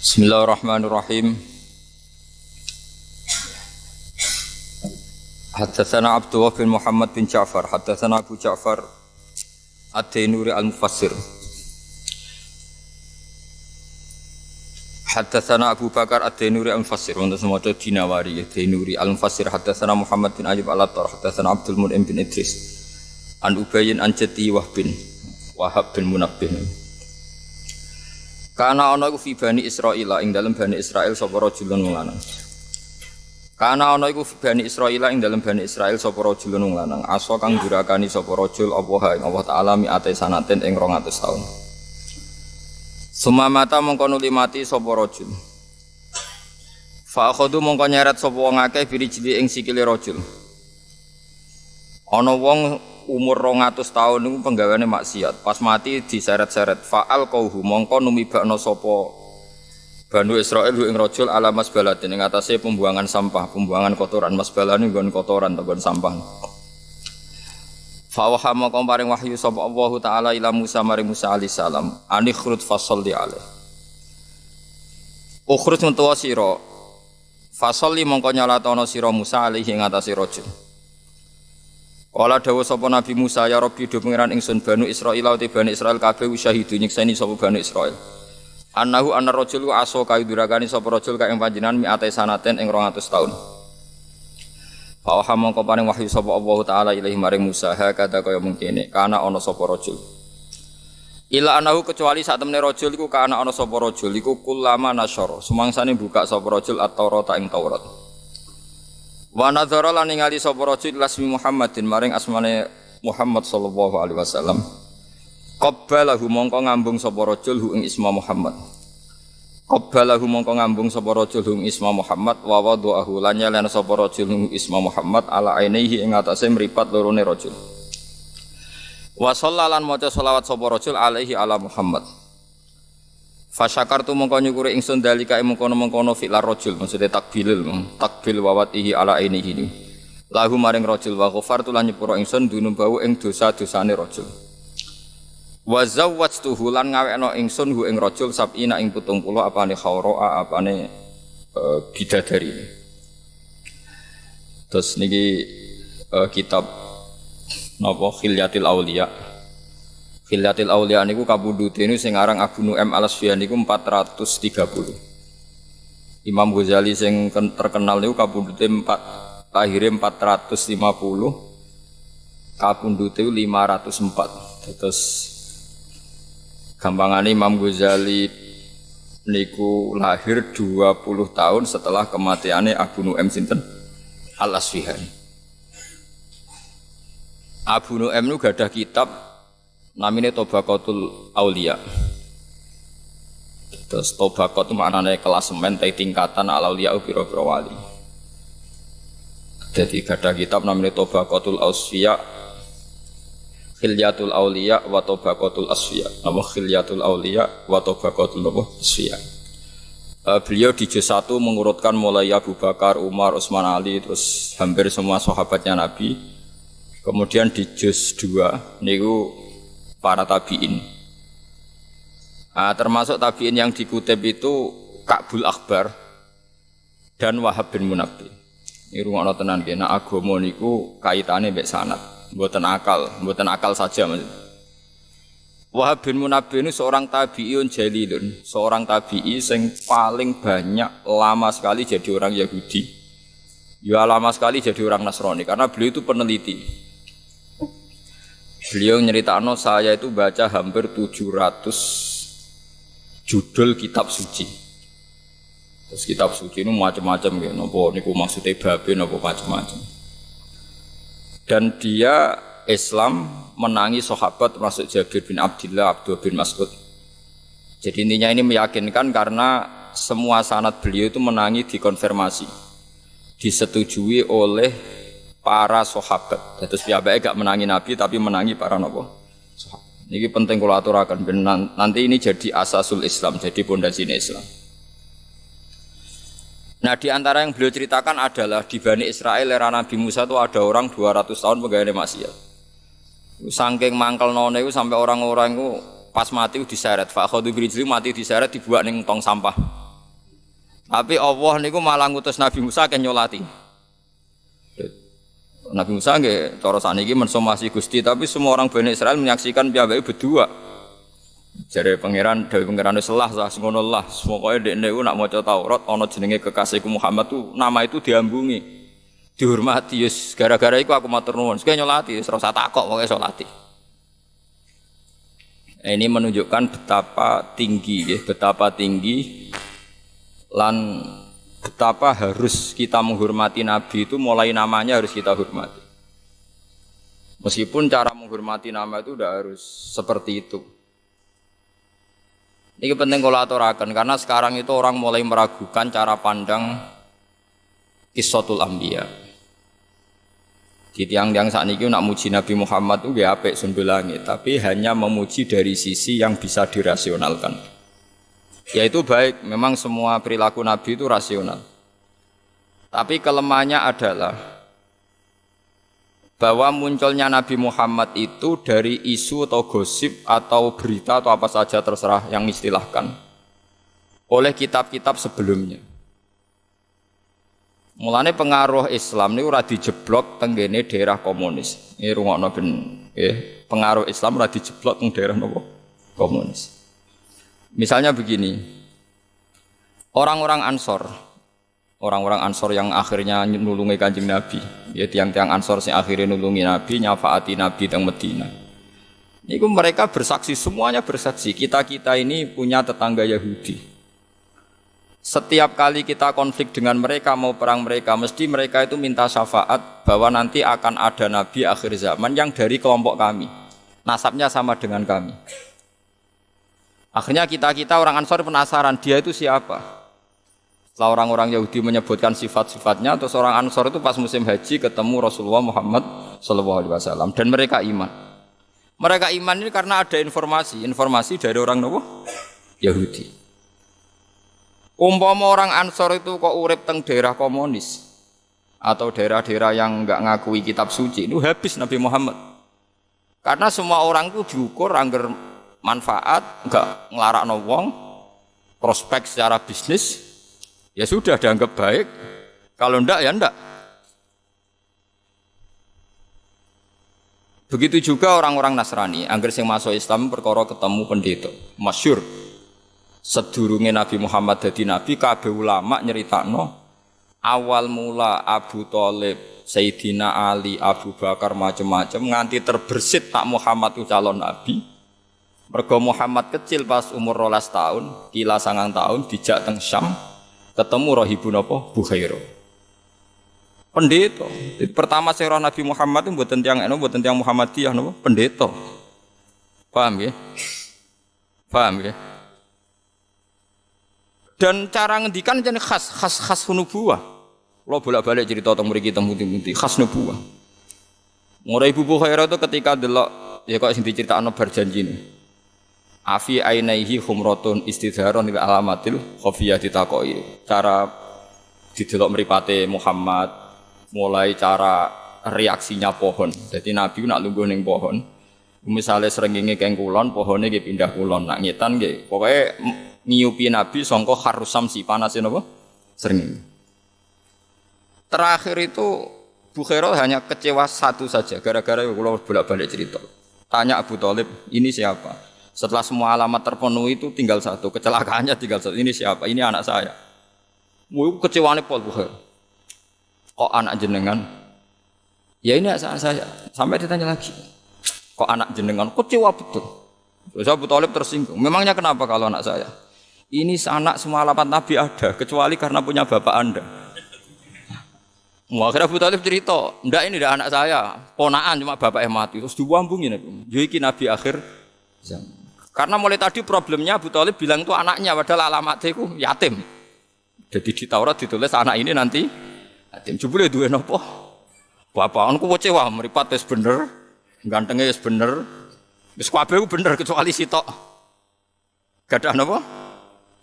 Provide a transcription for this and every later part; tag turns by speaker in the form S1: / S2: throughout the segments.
S1: Bismillahirrahmanirrahim. Haddatsana Abdullah bin Muhammad bin Ja'far, haddatsana Abu Ja'far Ad-Dainuri al-Mufassir. Haddatsana Abu Bakar Ad-Dainuri al-Mufassir, untuk semua Dinawari Ad-Dainuri al-Mufassir. Haddatsana Muhammad bin Ayyub al-Attar, haddatsana Abdul Mun'im bin Idris an Ubayyin an Jati Wahab bin Munabbih. Kana ana iku fi Bani Israil ing dalem Bani Israil sapa rajulun lanang. Kana ana iku fi Bani Israil ing dalem Bani Israil sapa rajulun lanang. Asa kang durakani sapa rajul Allah ing Allah taala mi'ate sanaten ing 200 taun. Sumamata mongko nuli mati sapa rajul. Fa akhadhu mongko nyeret sapa wong akeh birijli ing sikile rajul. Ana wong umur 200 tahun niku penggaweane maksiat, pas mati diseret-seret fa'al qauhu mongko numibakno sapa Banu Israil ing rajul ala masbalatin ing atase pembuangan sampah, pembuangan kotoran. Masbalane nggon kotoran nggon sampah. Fa waha mongko paring wahyu sapa Allah taala ila Musa maring Musa alaihi salam, anikhrut fasalli alaih. Ukhrut ngetuwa sira fasalli mongko nyalatono sira Musa alaihi ing atase rajul. Kala dawuh sapa Nabi Musa, ya Rabbi do pengiran ingsun Banu Israil uti Bani Israil kabeh syahidu nyekseni sapa Banu Israil. Annahu anna rajul aso kayu durakani sapa rajul ka ing panjenengan mi'ate sanaten ing 200 taun. Fa waha mongko paring wahyu sapa Allah taala ilahi maring Musa hakada kaya mungkene kana ana sapa rajul. Ila anahu kecuali sak temene rajul iku kana ana sapa rajul iku kullama nasyara sumangsane buka sapa rajul at-Taurat ing Taurat. Wa nadzara lan ningali sapa rajul lasmi Muhammadin maring asmane Muhammad sallallahu alaihi wasallam. Qabbalahu mongko ngambung sapa rajul hu ing isma Muhammad. Qabbalahu mongko ngambung sapa rajul hu ing isma Muhammad wa wada'ahu lan nyalen sapa rajul hu isma Muhammad ala ainihi ing atase mripat lorone rajul. Wa shallalan maca selawat sapa rajul alaihi ala Muhammad. Fasyakartu mongko nyukuri ingsun dalika mengkono-mengkono fi'lar rajul maksudnya takbil wawatihi ala ainihi lahu maring rajul wa ghafartu lan nyepuro ingsun dunubau ing dosa-dosane rajul wa zawwajtuhu lan ngawekno ingsun hu ing rajul sab'ina ing 70 apane khawra'a apane bidadari. Terus niki kitab napa Khilyatil Auliya. Khilyatil Auliya niku kabudute niku sing aran Abu Nu'aim al-Asfihani niku 430. Imam Ghazali sing terkenal niku kabudute lahire 450, kabudute 504. Terus gampangane Imam Ghazali niku lahir 20 tahun setelah kematiannya Abu Nu'aim sinten al-Asfihani. Abu Nu'aim niku gadah kitab namanya Tobaqatul Auliya. Terus Tobaqat itu maknanya klasemen tingkatan al-auliya pira-pira wali. Jadi ada kitab namanya Tobaqatul Asfiya, Khilyatul Auliya wa Tobaqatul Asfiya. Nama Khilyatul Auliya wa Tobaqatul Asfiya. Beliau di juz 1 mengurutkan mulai Abu Bakar, Umar, Utsman, Ali, terus hampir semua sahabatnya Nabi. Kemudian di juz 2 niku para tabi'in. Termasuk tabi'in yang dikutip itu Ka'bul Akhbar dan Wahab bin Munabbih. Ini rungokno tenan nggih, nek agama niku kaitane mbek sanad, mboten akal saja maksudnya. Wahab bin Munabbih ini seorang tabi'in jalilun, seorang tabi'i sing paling banyak lama sekali jadi orang Yahudi. Ya lama sekali jadi orang Nasrani karena beliau itu peneliti. Beliau nyeritakno saya itu baca hampir 700 judul kitab suci. Terus kitab suci itu macam-macam ya, napa niku maksude babe napa macam-macam. Dan dia Islam menangi sahabat termasuk Jabir bin Abdullah, Abdullah bin Mas'ud. Jadi intinya ini meyakinkan karena semua sanad beliau itu menangi dikonfirmasi, disetujui oleh para sahabat. Terus piyambake gak menangi Nabi tapi menangi para napa? Sahabat. Ini penting kula aturaken ben nanti ini jadi asasul Islam, jadi pondasine Islam. Nah, di antara yang beliau ceritakan adalah di Bani Israil era Nabi Musa itu ada orang 200 tahun pegawai maksiat. Saking mangkel none itu sampai orang-orang itu pas mati diseret. Fa khadu birijli mati diseret dibuat ning tong sampah. Tapi Allah niku malah ngutus Nabi Musa ke nyolati. Nabi Musa nggih cara saniki mensomasi Gusti, tapi semua orang Bani Israel menyaksikan piyambake berdua. Jare pangeran dawuh pangeran selah sah ngono lah. Pokoke dekne ku nak maca Taurat ana jenenge kekasihku Muhammad tuh nama itu diambungi. Dihormati yes gara-gara iku aku matur nuwun. Sing nyolati wis ora usah takok pokoke salati. Ini menunjukkan betapa tinggi lan betapa harus kita menghormati Nabi itu mulai namanya harus kita hormati. Meskipun cara menghormati nama itu udah harus seperti itu. Ini penting kalau aturakan karena sekarang itu orang mulai meragukan cara pandang Qissatul Anbiya. Di tiang-tiang saat ini nak muji Nabi Muhammad itu gak apik sundul langit, tapi hanya memuji dari sisi yang bisa dirasionalkan. Yaitu baik, memang semua perilaku Nabi itu rasional. Tapi kelemahannya adalah bahwa munculnya Nabi Muhammad itu dari isu atau gosip atau berita atau apa saja terserah yang istilahkan oleh kitab-kitab sebelumnya. Mulane pengaruh Islam ini ora dijeblok tenggene daerah komunis. Ini rungokno ben pengaruh Islam ora dijeblok teng daerah nopo komunis. Misalnya begini, orang-orang Ansor yang akhirnya nulungi Kanjeng Nabi, ya tiang-tiang Ansor yang akhirnya nulungi Nabi, nyafaati Nabi teng Madinah. Niku mereka bersaksi, semuanya bersaksi, kita ini punya tetangga Yahudi. Setiap kali kita konflik dengan mereka, mau perang mereka, mesti mereka itu minta syafaat bahwa nanti akan ada Nabi akhir zaman yang dari kelompok kami, nasabnya sama dengan kami. Akhirnya kita orang Ansor penasaran, dia itu siapa? Setelah orang-orang Yahudi menyebutkan sifat-sifatnya, terus orang Ansor itu pas musim haji ketemu Rasulullah Muhammad SAW dan mereka iman. Mereka iman ini karena ada informasi dari orang Yahudi. Umpama orang Ansor itu kok urip teng daerah komunis atau daerah-daerah yang enggak ngakui kitab suci, itu habis Nabi Muhammad. Karena semua orang itu diukur angger manfaat, enggak nglarakno wong, prospek secara bisnis, ya sudah dianggap baik. Kalau ndak ya ndak. Begitu juga orang-orang Nasrani, angger sing masuk Islam perkara ketemu pendeta, masyhur. Sedurunge Nabi Muhammad dadi nabi, kabeh ulama nyeritakno awal mula Abu Thalib, Sayyidina Ali, Abu Bakar macam-macam nganti terbersit tak Muhammad itu calon nabi. Mergo Muhammad kecil pas umur 12 tahun, kila 9 tahun dijak teng Syam, ketemu rahibun apa? Bukhaira. Pendeta. Jadi pertama sira Nabi Muhammad itu mboten tiyang mboten tiyang Muhammadiyah napa? Pendeta. Paham nggih? Paham nggih? Dan cara ngendikan jenenge khas nubuwah. Kula bolak-balik cerita teng mriki teng pundi-pundi khas nubuwah. Mulai Ibu Bukhaira itu ketika delok ya kok sing diceritakno bar janjine. Afi ainaihi khumratun istidharon ila alamatil khafiyah ditakoki. Cara didelok mripate Muhammad, mulai cara reaksinya pohon. Jadi Nabi nak lungguh ning pohon. Misale srengenge keng kulon, pohone nggih pindah kulon. Nak ngetan nggih pokoke ngiyupi Nabi sangka harusam si panase napa? Srengenge. Terakhir itu Bukhaira hanya kecewa satu saja gara-gara kula bolak-balik cerita. Tanya Abu Thalib, ini siapa? Setelah semua alamat terpenuhi itu tinggal satu, kecelakaannya tinggal satu. Ini siapa? Ini anak saya. Wuh, kecewaane Paul Bukhaira. Kok anak jenengan? Ya ini anak saya. Sampai ditanya lagi. Kok anak jenengan? Kecewa betul. Terus Abu Thalib tersinggung. Memangnya kenapa kalau anak saya? Ini anak semua alamat Nabi ada, kecuali karena punya bapak Anda. Akhirnya Abu Thalib cerita, ndak ini ndak anak saya, ponaan cuma bapaknya mati. Terus diwambungi Nabi. Jadi Nabi akhir zaman. Karena mulai tadi problemnya Abu Thalib bilang itu anaknya, padahal alamatnya itu yatim. Jadi di Taurat ditulis anak ini nanti yatim. Jebule duwe napa? Bapakanku kecewa, mripat wis bener, gantenge wis bener. Wis kabeh bener kecuali sitok. Gadah napa?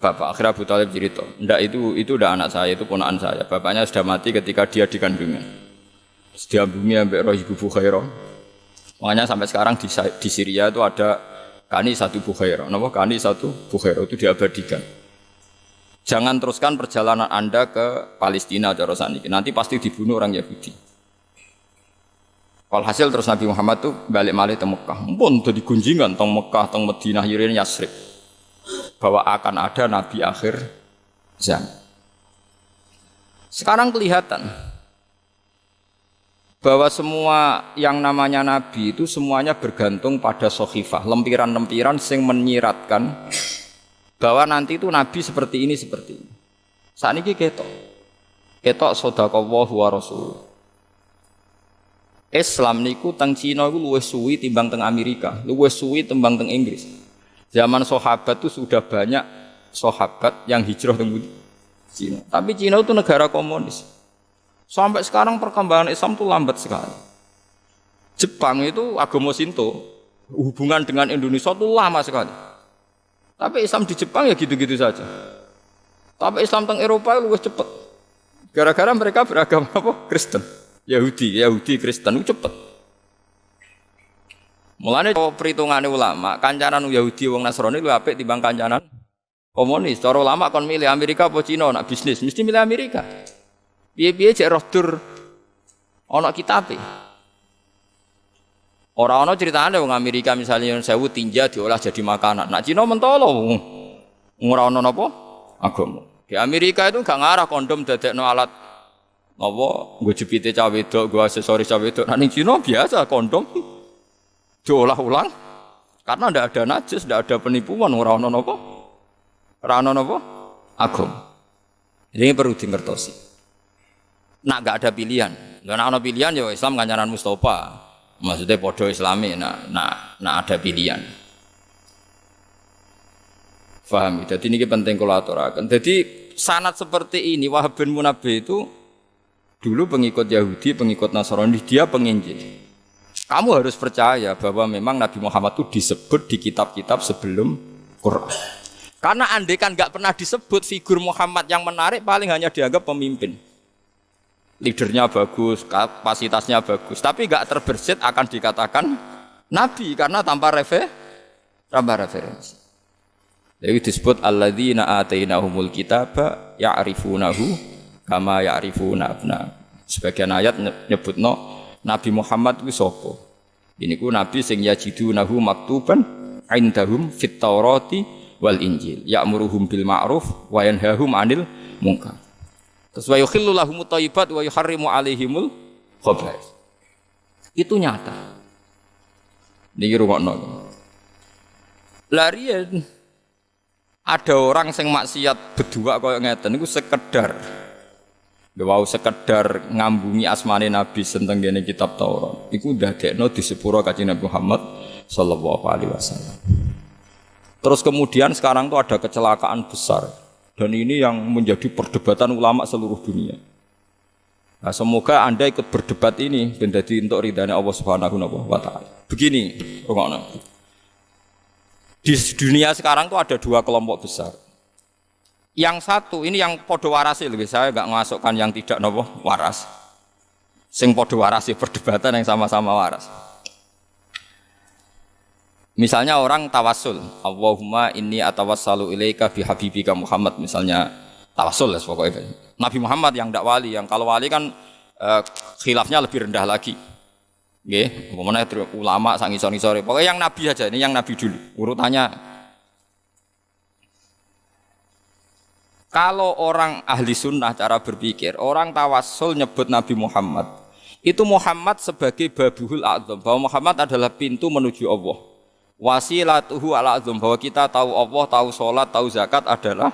S1: Bapak. Akhirnya Abu Thalib cerita, ndak itu udah anak saya, itu ponakan saya. Bapaknya sudah mati ketika dia di kandungan. Diambungi ambek roh Ibu Bukhaira. Makanya sampai sekarang di Syria itu ada Kani satu Bukhaira. Napa Kani satu Bukhaira itu diabadikan. Jangan teruskan perjalanan Anda ke Palestina cara saniki. Nanti pasti dibunuh orang Yahudi. Walhasil terus Nabi Muhammad tuh balik malih ke Mekah. Pun tuh digunjingan teng Mekah, teng Madinah, Yirin Yasrib. Bahwa akan ada Nabi akhir zaman. Sekarang kelihatan bahwa semua yang namanya Nabi itu semuanya bergantung pada sohifah, lempiran-lempiran yang menyiratkan bahwa nanti itu Nabi seperti ini, seperti ini. Saat ini ketok shadaqallahu wa rasuluh. Islam niku teng Cina iku luwih suwi timbang teng Amerika, luwih suwi timbang teng Inggris. Zaman sahabat itu sudah banyak sahabat yang hijrah teng Cina. Tapi Cina itu negara komunis. Sampai sekarang perkembangan Islam itu lambat sekali. Jepang itu agama Shinto, hubungan dengan Indonesia itu lama sekali. Tapi Islam di Jepang ya gitu-gitu saja. Tapi Islam teng Eropa luwih cepat. Gara-gara mereka beragama apa? Kristen. Yahudi Kristen itu cepet. Mulane perhitungane ulama, kancanan Yahudi wong Nasrani luwih apik timbang kancanan komunis. Cara ulama kon milih Amerika apa Cina nak bisnis, mesti milih Amerika. Piye-piye cek roh dur ana kitabe. Ora ana critane wong Amerika misalnya sewu tinja diolah jadi makanan. Nak Cina mentolo ora ana napa agama. Di Amerika itu gak ngarah kondom dadekno alat apa nggo jepite cah wedok, nggo aksesoris cah wedok. Nah ning Cina biasa kondom diolah ulang karena ndak ada najis, ndak ada penipuan, ora ono napa? Ora ono napa? Agama. Ini perlu dingertosi. Nak gak ada pilihan. Lah nek ana pilihan ya Islam kancanan Mustafa. Maksudnya padha Islami nak ada pilihan. Paham? Jadi ini penting kalau aturaken. Jadi sanad seperti ini Wahab bin Munabbih itu dulu pengikut Yahudi, pengikut Nasrani, dia penginjil. Kamu harus percaya bahwa memang Nabi Muhammad itu disebut di kitab-kitab sebelum Quran. Karena andai kan gak pernah disebut figur Muhammad yang menarik, paling hanya dianggap pemimpin. Leadernya bagus, kapasitasnya bagus, tapi gak terbersit akan dikatakan Nabi karena tanpa referensi. Jadi disebut alladzina atainahumul kitaba ya'rifunahu kama ya'rifuna abna. Sebagian ayat nyebutno Nabi Muhammad ku sapa? Ini ku nabi sing yajidunahu maktuban indahum fit Taurati wal Injil, ya'muruhum bil ma'ruf wa yanhahum 'anil munkar. Terus wa yukhillu lahumut thayyibat wa yuharrimu 'alaihimul khaba'ith. Itu nyata. Niki rungokno. Larian ada orang sing maksiat berdua kaya ngeten niku sekedar ngambungi asmane Nabi senteng kene kitab Taurat. Iku ndadekno di sepuro Kanjeng Nabi Muhammad sallallahu alaihi wasallam. Terus kemudian sekarang tuh ada kecelakaan besar dan ini yang menjadi perdebatan ulama seluruh dunia. Nah, semoga Anda ikut berdebat ini ben dadi entuk ridane Allah Subhanahu wa taala. Begini, rungokno. Di dunia sekarang tuh ada dua kelompok besar. Yang satu ini yang podo warasi, saya enggak masukkan yang tidak nopo waras. Sing podo warasi perdebatan yang sama-sama waras. Misalnya orang tawassul, Allahumma inni atawassalu ilaika bihabibika Muhammad, misalnya tawassul lah pokoknya. Nabi Muhammad yang ndak wali, yang kalau wali kan khilafnya lebih rendah lagi. Nggih, umpamane ulama sak ngisor-ngisore. Pokoknya yang nabi aja, ini yang nabi dulu. Urutannya kalau orang ahli sunnah cara berpikir, orang tawassul nyebut Nabi Muhammad. Itu Muhammad sebagai babuhul a'zam, bahwa Muhammad adalah pintu menuju Allah. Wasilatuhu ala a'zam, bahwa kita tahu Allah, tahu sholat, tahu zakat adalah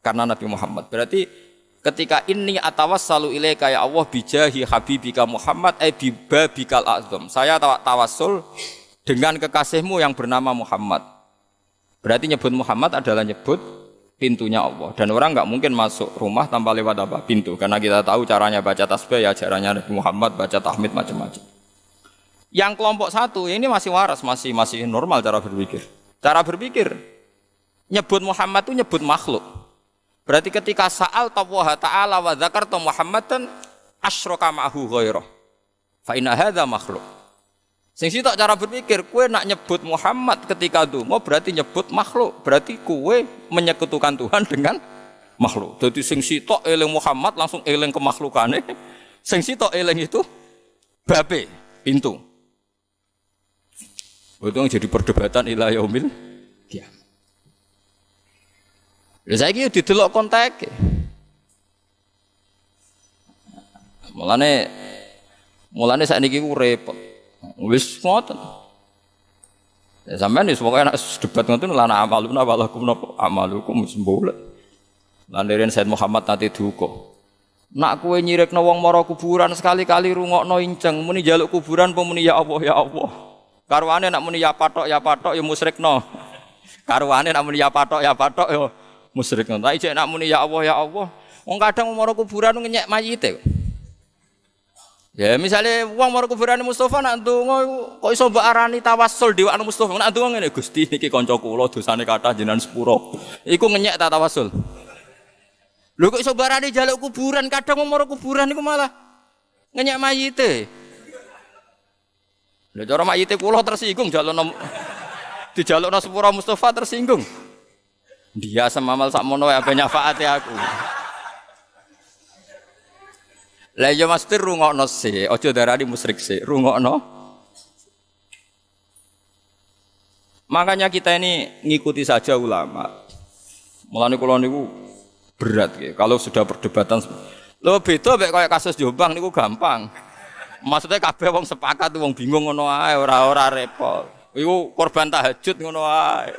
S1: karena Nabi Muhammad. Berarti ketika inni atawassalu ilaika ya Allah bijahi habibika Muhammad bi babikal a'zam. Saya tawassul dengan kekasihmu yang bernama Muhammad. Berarti nyebut Muhammad adalah nyebut pintunya Allah, dan orang nggak mungkin masuk rumah tanpa lewat apa pintu, karena kita tahu caranya baca tasbih ya caranya Nabi Muhammad, baca tahmid macam-macam. Yang kelompok satu ini masih waras, masih normal cara berpikir. Cara berpikir nyebut Muhammad itu nyebut makhluk. Berarti ketika sa'al Allah Ta'ala wa dzakarta Muhammadan asyraka ma'hu ghairah fa inna hadza makhluk. Sing sitok cara berpikir, kue nak nyebut Muhammad ketika donga berarti nyebut makhluk, berarti kue menyekutukan Tuhan dengan makhluk. Dadi sing sitok eling Muhammad langsung eling kemakhlukane. Sing sitok eling itu babe, pintu. Itu yang jadi perdebatan ila yaumil kiamat. Lha saiki yo didelok konteke. Mulane sakniki ku repot. Wis ngoten. Ya sampean wis pokoke nek debat ngoten lan amaluna walakum napa amalukum sembolet. Lan deren Said Muhammad nate duka. Nak kowe nyirekno wong mara kuburan sekali-kali rungokno inceng muni njaluk kuburan apa muni ya Allah. Karwane nak muni ya patok ya musyrikno. Karwane nak muni ya patok ya musyrikno. Tapi jek nak muni ya Allah. Wong kadang mara kuburan ngenyek mayite. Ya misalnya wong mara kuburan Mustofa nak ndonga kok iso mbok arani tawassul dewakno Mustofa. Nak ndonga ngene Gusti niki kanca kula dosane kathah jenengan sepuro. Iku ngenyek ta tawassul. Lho kok iso barani njaluk kuburan kadang wong mara kuburan niku malah ngenyek mayite. Lha cara mayite kula tersinggung dijalukno sepuro Mustofa tersinggung. Dia semamal sakmono wae ape nyafaati aku. Lah yo mesti rungokno sih, aja darani musyrik sih, rungokno. Makanya kita ini ngikuti saja ulama. Mulane kula niku berat nggih. Kalau sudah perdebatan lho beda mek kaya kasus Jombang niku gampang. Maksudnya kabeh wong sepakat wong bingung ngono ae ora repot. Iku korban tahajud ngono ae.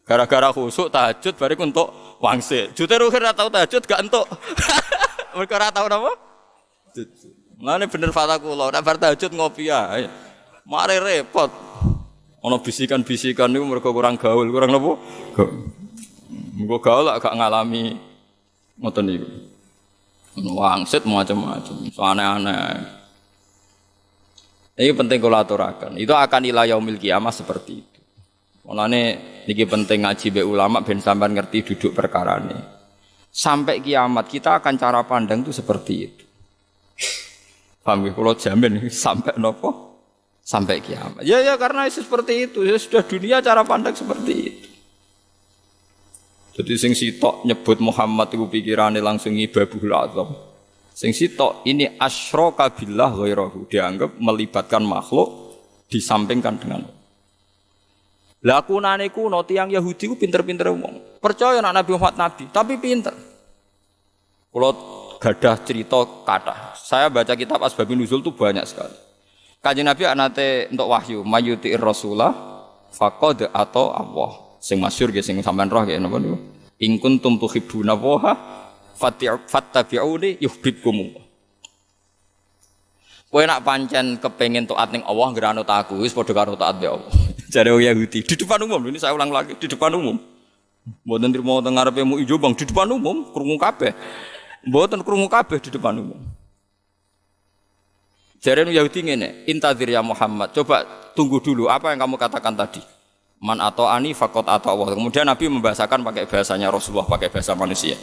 S1: Gara-gara khusuk tahajud bariku entuk wangsit. Jute ruhir ora tau tahajud gak entuk. Mergo ora tau napa? Ngene bener fatah kula, nek bar tahajud ngopi ae. Mare repot. Ana bisikan-bisikan niku mergo kurang gaul, kurang napa? Mergo gaul gak ngalami ngoten niku. Wangsit macam-macam, aneh-aneh. Ini penting kula aturaken. Itu akan ila yaumil kiamah seperti itu. Mulane niki penting ngaji be ulama ben sampean ngerti duduk perkarane. Sampai kiamat kita akan cara pandang itu seperti itu. Paham nggih kula jamin sampai nopo? Sampai kiamat. Ya karena itu seperti itu. Ya sudah dunia cara pandang seperti itu. Jadi sing sitok nyebut Muhammad itu pikirane langsung ibabul azam. Sing sitok ini asyraka billah ghairahu, dianggap melibatkan makhluk disampingkan dengan Allah. Lah kunane kuno tiyang Yahudi ku pinter-pinter wong. Percaya nek Nabi Muhammad nabi, tapi pinter. Kula gadah cerita kathah. Saya baca kitab Asbabun Nuzul itu banyak sekali. Kanjeng Nabi anate entuk wahyu, mayuti'ir rasulah faqad atau Allah. Sing masyhur nggih sing sampean roh nggih napa niku. In kuntum tuhibbuna Allaha fattabi'uni yuhibbukum. Kowe nak pancen kepengin taat ning Allah ngeranut aku wis padha karo taat be Allah. Jare Yahudi di depan umum, ini saya ulang lagi di depan umum. Mboten trimo teng ngarepe mu ijo Bang di depan umum krungu kabeh. Mboten krungu kabeh di depan umum. Jare Yahudi ngene, intadzir ya Muhammad, coba tunggu dulu apa yang kamu katakan tadi. Man atau ani fakot atau Allah. Kemudian Nabi membahasakan pakai bahasanya Rasulullah, pakai bahasa manusia.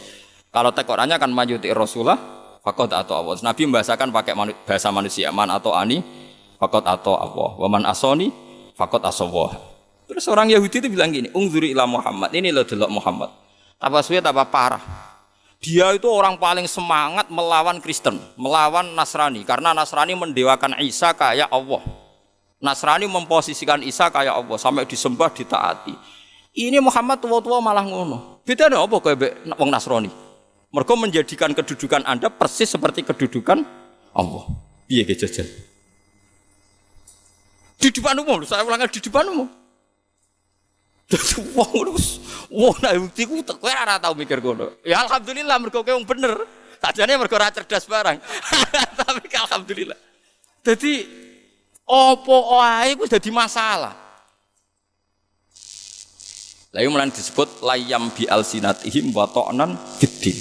S1: Kalau tekorannya kan majuti Rasulullah fakot atau Allah. Nabi membahasakan pakai bahasa manusia. Man atau ani fakot atau Allah. Waman asoni fakot asawah. Terus orang Yahudi itu bilang gini, ungzuri ila Muhammad. Ini loh delok Muhammad. Tambah suwe tambah parah. Dia itu orang paling semangat melawan Kristen, melawan Nasrani. Karena Nasrani mendewakan Isa kayak Allah. Nasrani memposisikan Isa kayak Allah sampai disembah ditaati. Ini Muhammad tua-tua malah ngono. Bedane apa kowe mbek wong Nasrani? Mergo menjadikan kedudukan Anda persis seperti kedudukan Allah. Piye ge jajal? Di depan umum, saya ulangi di depan umum. Wong nek bukti ku kowe ora tau mikir ngono. Ya alhamdulillah mergo kowe wong bener. Sajane mergo ora cerdas barang. Tapi alhamdulillah. Dadi opo ae wis dadi masalah. Lah iki mulane disebut layam bi alsinatihim wa ta'nan fiddin.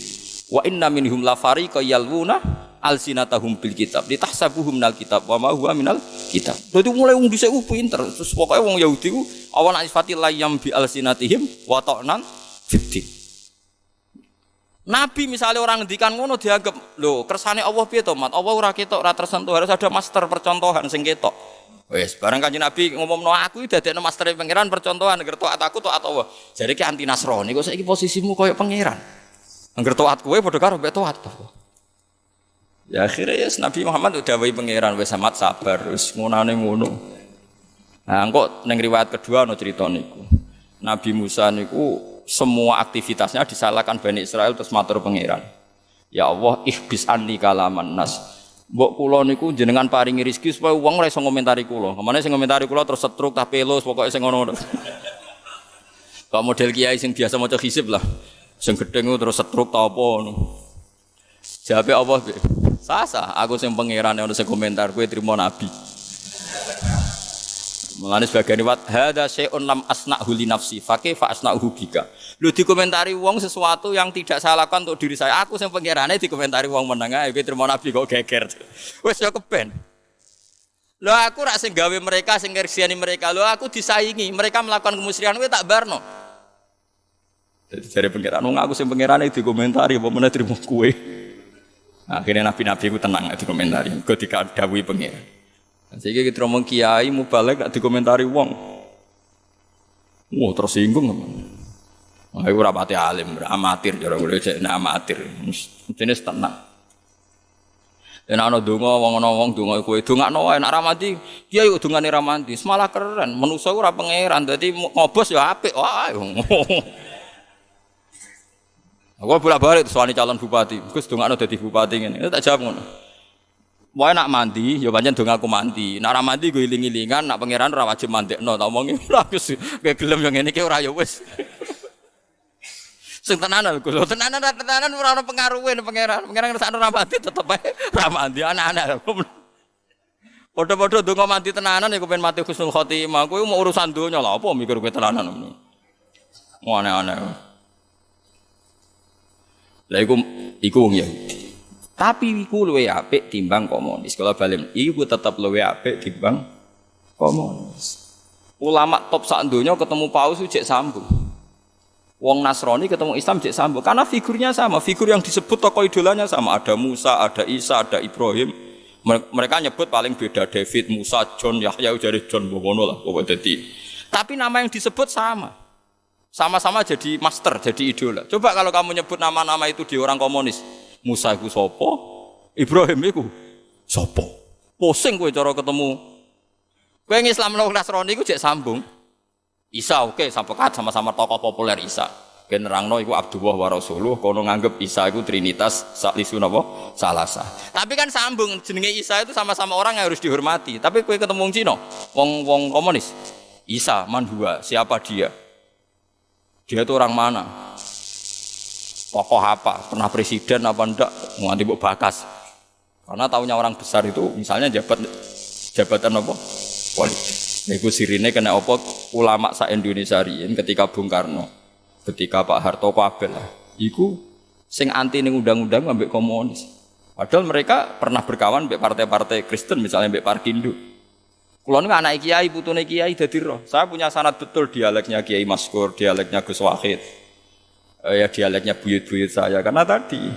S1: Wa inna minhum la fariqa yalwuna alsinatahum bil kitab litahsabuhum minal kitab wa ma huwa minal kitab. Dadi mulai wong dhisik ku pinter. Terus pokoke wong Yahudi ku awan sifati layam bi alsinatihim wa ta'nan fiddin. Nabi misalnya orang ngendikan ngono dianggap, lho kersane Allah piye to, Mat? Allah ora ketok, ora tersentuh, harus ada master percontohan sing ketok. Wes, barang Kanjeng Nabi ngomongno aku iki dadekno master pangeran percontohan ngerti taat aku taat Allah. Jadi ki anti Nasrani kok saiki posisimu koyo pangeran. Angger taat kowe padha karo mbek taat Allah. Ya akhirnya ya Nabi Muhammad udah wae pangeran wis amat sabar wis ngonane ngono. Nah, engko ning riwayat kedua ono crita niku. Nabi Musa niku semua aktivitasnya disalahkan Bani Israel terus matur pangeran. Ya Allah, ihbis anni kalaman nas. Mbok kula niku jenengan paringi rezeki supaya wong ora iso ngomentari kula. Kemane sing ngomentari kula terus setruk tah pelus pokoke sing ngono. Kok model kiai sing biasa maca hisib lah. Sing gedeng terus setruk ta apa ngono. Jawabe Allah, sasa aku sing pangeran ono sing komentar kowe trimo nabi. Mulane sebagian riwayat hadza syai'un lam asna'hu li nafsi fa kaifa asna'hu bika. Lho dikomentari wong sesuatu yang tidak saya lakukan untuk diri saya. Aku sing pangerane dikomentari wong meneng ae kowe trimo nabi kok geger. Wis ya keben. Lho aku rak sing gawe mereka sing ngersiani mereka. Lho aku disaingi, mereka melakukan kemusyrikan kowe tak barno. Jadi jare pangeran wong aku sing pangerane dikomentari apa meneh trimo kowe. Akhirnya nabi-nabi ku tenang dikomentari. Kok dikadhawuhi pangeran. Sehingga kita ngomong kiai mubalek gak dikomentari wong. Wah tersinggung. Aku rapati alim, amatir cara kula cek amatir. Jenis tenang. Yen ana donga wong ana wong donga kowe dongakno wae nek ramati kiai kok dongane ramati malah keren. Manusa ora pangeran dadi ngobos ya apik wae. Aku bolak-balik soal calon bupati. Gus dongakno dadi bupati ngene. Tak jawab ngono. Wae nak mandi, ya pancen dong aku mandi. Nak ora mandi go iling-ilingan, nak pangeran ora wajib mandekno. Tak omongi ora Gus, kowe gelem yo ngene iki ora ya wis. Sing tenanan Gus, tenanan ora ono pengaruhe pangeran. Pangeran ngersakno ora mandi tetep ae ora mandi anak-anak. Padha-padha donga mandi tenanan ya kepen mati husnul khotimah. Kowe mau urusan donya lha apa mikir kowe tenanan ngono. Aneh-aneh. Lah iku wong Yahudi. Tapi iku luwih apik timbang komunis. Kalau balen iku tetep luwih apik timbang komunis. Ulama top sak donya ketemu Paus cek sambung. Wong Nasrani ketemu Islam cek sambung karena figurnya sama, figur yang disebut tokoh idolanya sama. Ada Musa, ada Isa, ada Ibrahim. Mereka nyebut paling beda David, Musa, John, Yahya jadi John Bowono lah pokoknya jadi. Tapi nama yang disebut sama. Sama-sama jadi master, jadi idola. Coba kalau kamu nyebut nama-nama itu di orang komunis. Musa iku sapa? Ibrahim iku sapa? Pusing kowe cara ketemu. Kowe Islam lan Nasrani iku jek sambung. Isa oke, sepakat sama-sama tokoh populer Isa. Ben nerangno iku Abdullah wa Rasuluh, kono nganggep Isa iku trinitas saklisu napa? Salasa. Tapi kan sambung jenenge Isa itu sama-sama orang yang harus dihormati. Tapi kowe ketemu wong Cina, wong komunis. Isa man huwa, siapa dia? Dia itu orang mana? Tokoh apa? Pernah presiden apa enggak? Nganti mbok bakas. Karena tahunya orang besar itu misalnya jabatan apa? Politik. Iku sirine kena apa ulama sak Indonesia riyen ketika Bung Karno, ketika Pak Harto kabeh lah. Iku sing anti ning undang-undang ambek komunis. Padahal mereka pernah berkawan mbek partai-partai Kristen misalnya mbek Parkindo. Kula niku anak kiai, putune kiai dadi roh. Saya punya sanad betul dialeknya Kiai Maskur, dialeknya Gus Wahid. Ya dialeknya buyut-buyut saya karena tadi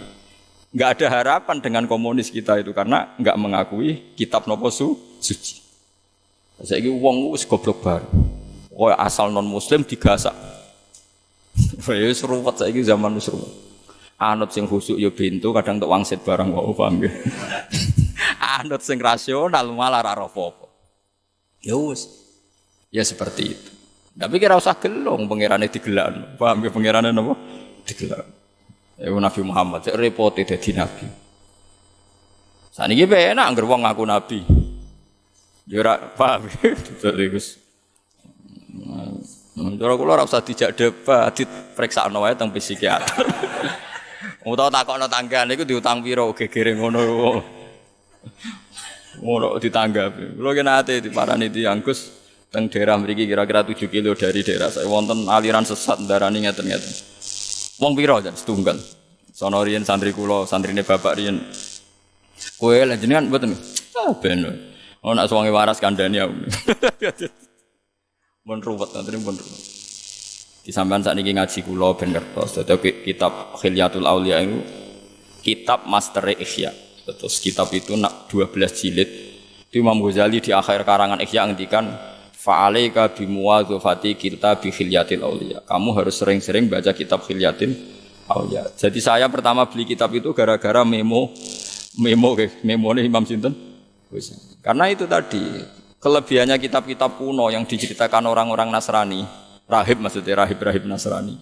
S1: enggak ada harapan dengan komunis kita itu karena enggak mengakui kitab nopo suci. Saiki wong wis goblok bar. Kowe asal non muslim digasak. Ya seruwet saiki zaman wis seruwet. Anut sing khusuk ya bento kadang tok wangsit barang kok paham ya. Anut sing rasional malah ora apa-apa. Ya wis. Ya seperti itu. Tapi kira usah gelong pangerane digelakno. Paham ya pangerane napa? Digelak. Ya Nabi Muhammad sik repote dadi nabi. Saniki penak angger wong ngaku nabi. Ya ora paham. Dadi Gus. Cara kula ora usah dijak debat, dipriksakno wae teng psikiater. Utawa takokno tanggane iku diutang pira gegere ngono. Ngono ditanggapi. Kula ki nate diparani tiyang Gus teng daerah mriki kira-kira 7 kilo dari daerah saya wonten aliran sesat ndarani ngeten-ngeten. Wong pira jan setunggal. Sono riyen santri kula, santrine bapak riyen. Kowe lha jenengan mboten. Ah ben. Ono nak suwange waras kandhani aku. Mun ruwet nanten pun. Di sampean sakniki ngaji kula ben ngertos dadi kitab Khilyatul Auliya itu kitab Master Ihya. Terus kitab itu nak 12 jilid Itu Imam Ghazali di akhir karangan Ihya ngendikan fa'alaika bimuwadzafati kitab khilyatil auliya. Kamu harus sering-sering baca kitab khilyatil auliya. Jadi saya pertama beli kitab itu gara-gara memo nih Imam Sinten. Karena itu tadi kelebihannya kitab-kitab kuno yang diceritakan orang-orang Nasrani, rahib maksudnya rahib Nasrani.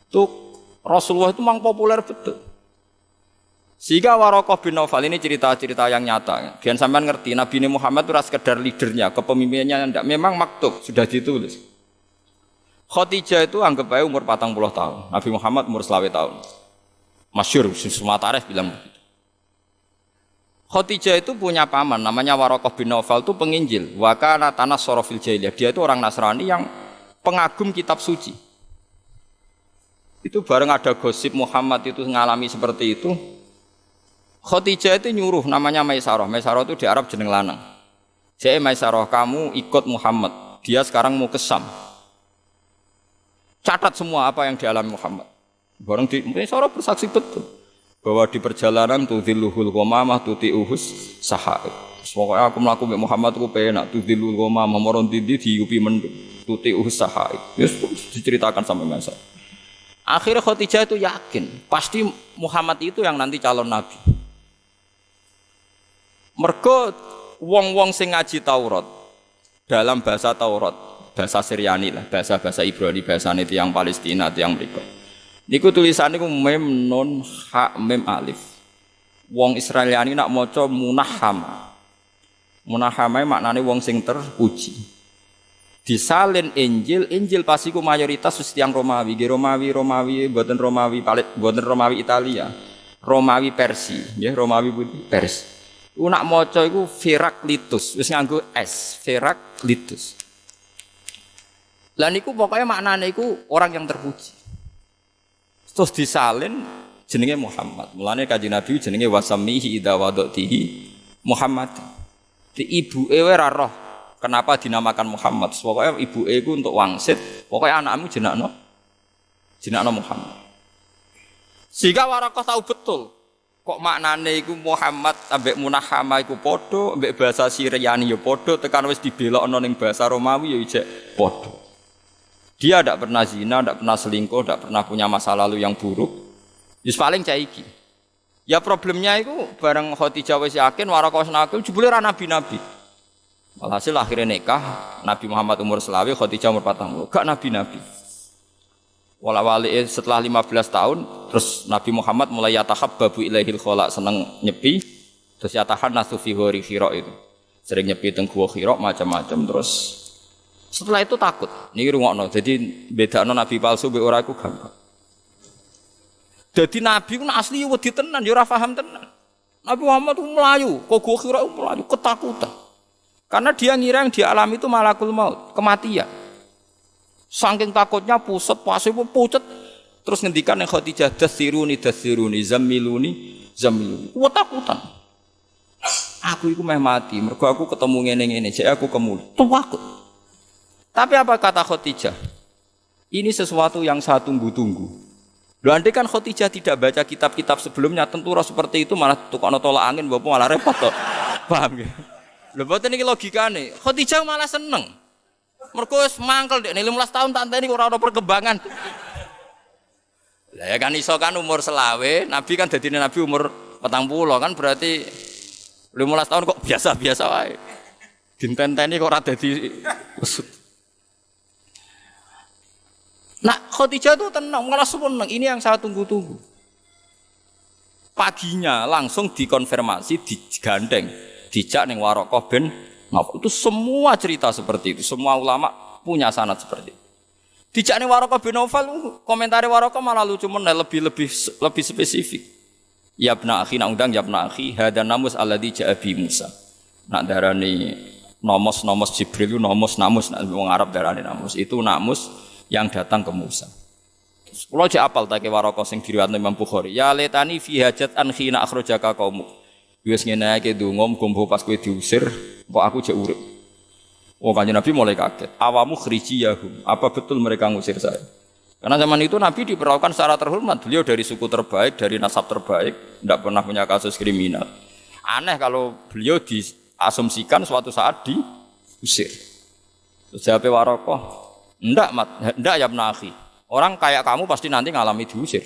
S1: Itu Rasulullah itu memang populer betul. Sehingga Waraqah bin Naufal ini cerita-cerita yang nyata. Biar sampean ngerti, Nabi Muhammad itu sekedar leadernya, kepemimpinannya tidak. Memang maktub, sudah ditulis. Khadijah itu anggap aja umur 40 tahun. Nabi Muhammad umur 20 tahun. Masyhur, semua tarikh bilang begitu. Khadijah itu punya paman, namanya Waraqah bin Naufal itu penginjil. Wa kana tanassara fil jahiliyah. Dia itu orang Nasrani yang pengagum kitab suci. Itu bareng ada gosip Muhammad itu ngalami seperti itu. Khadijah itu nyuruh namanya Maisarah. Maisarah itu di Arab jeneng lanang. Jadi Maisarah, kamu ikut Muhammad. Dia sekarang mau ke Syam. Catat semua apa yang dialami Muhammad. Bareng di Maisarah bersaksi betul bahwa di perjalanan tudhilluhul ghamamah tuti'uhus sahaib. Pokoknya aku mlaku mek Muhammad aku penak tudhillul ghamamah moron tindi diupi mendung tuti'uhus sahaib. Yes, diceritakan sampai masa. Akhirnya Khadijah itu yakin pasti Muhammad itu yang nanti calon nabi. Mergo wong-wong sing ngaji Taurat dalam bahasa Taurat, bahasa Syriani lah, bahasa Ibrani, bahasane tiyang Palestina, tiyang mriku. Niku tulisane ku mem nun ha mem alif. Wong Israeliani nak maca munahhama. Munahhama maknane wong sing terpuji. Disalin Injil pasti ku mayoritas wis tiyang Romawi, Romawi mboten Romawi Italia. Romawi Persia, nggih Romawi Persia. Nak maca iku Heraklitus, wis nganggo S, Heraklitus. Lah niku pokoknya maknane iku orang yang terpuji. Terus disalin jenenge Muhammad. Mulane Kanjeng Nabi jenenge wasamihi idza wadatihi Muhammad. Di ibuke ora roh kenapa dinamakan Muhammad. Pokoknya ibuke iku untuk wangsit, pokoknya anakmu jenakno Muhammad. Sehingga Waraqah tahu betul kok maknane iku Muhammad ambek munahhama iku padha, ambek bahasa Syriani ya padha, tekan wis dibelokno ning bahasa Romawi ya ijek padha. Dia tidak pernah zina, tidak pernah selingkuh, tidak pernah punya masa lalu yang buruk. Wis paling cah iki. Ya problemnya iku bareng Khadijah wis yakin Waraqah senakil jebule ra nabi-nabi. Walhasil akhirnya nikah, Nabi Muhammad umur 20, Khadijah umur 40. Gak nabi-nabi. Wala-wali setelah 15 tahun terus Nabi Muhammad mulai yatahabbabu ilaihil khala, seneng nyepi, terus yatahannasu fi ghori Hira itu. Sering nyepi teng gua Hira macam-macam terus setelah itu takut. Niki rungokno. Jadi bedakno nabi palsu mbek ora iku gampang. Dadi nabi ku asli wedi tenan ya ora paham tenan. Nabi Muhammad ku melayu, kok gua Hira melayu ketakutan. Karena dia ngira yang dialami itu malakul maut, kematian. Saking takutnya pusat, pasir pucet. Terus ngendikan yang Khadijah dasiruni, zammiluni. Ketakutan. Aku itu meh mati, mergo aku ketemu ngene-ngene, jadi aku kemuli. Takut. Tapi apa kata Khadijah? Ini sesuatu yang saya tunggu-tunggu. Loh, andai kan Khadijah tidak baca kitab-kitab sebelumnya, tentu roh seperti itu malah tukokno tolak angin, bapak malah repot toh. Paham ya? Lho mboten iki logikane. Khadijah malah seneng. Mergo wis mangkel dek 15 tahun tak enteni ora ono perkembangan. Lah ya kan iso kan umur selawe, Nabi kan dadine Nabi umur 40 kan berarti 15 tahun kok biasa-biasa wae. Dintenteni kok ora dadi usut. Nah, Khadijah itu tenang, malah seneng. Ini yang saya tunggu-tunggu. Paginya langsung dikonfirmasi, digandeng, dijak ning Waraqah bin Naufal. Itu semua cerita seperti itu. Semua ulama punya sanad seperti itu. Dijak ning Waraqah bin Naufal, komentari Waraqah malah lucu meneh, lebih spesifik. Ya ibna akhi, nak undang ya ibna akhi, hadan namus alladzi ja'a bi Musa. Nak darani nomos Jibril, namus nak wong Arab darani namus. Itu namus yang datang ke Musa. Kalau cek apal tak Waraqah sing diriwayatno Imam Bukhari. Ya letani fi hajat an khina akhrajaka qaumuk. Wis ngene iki donga muga pas kowe diusir, kok aku cek urip. Oh Kanjeng Nabi mulai kaget. Awamu khrijiyahum. Apa betul mereka ngusir saya? Karena zaman itu Nabi diperlakukan secara terhormat. Beliau dari suku terbaik, dari nasab terbaik, tidak pernah punya kasus kriminal. Aneh kalau beliau diasumsikan suatu saat diusir. Terus jawab Warokoh, enggak ya Ibnu orang kayak kamu pasti nanti ngalami diusir.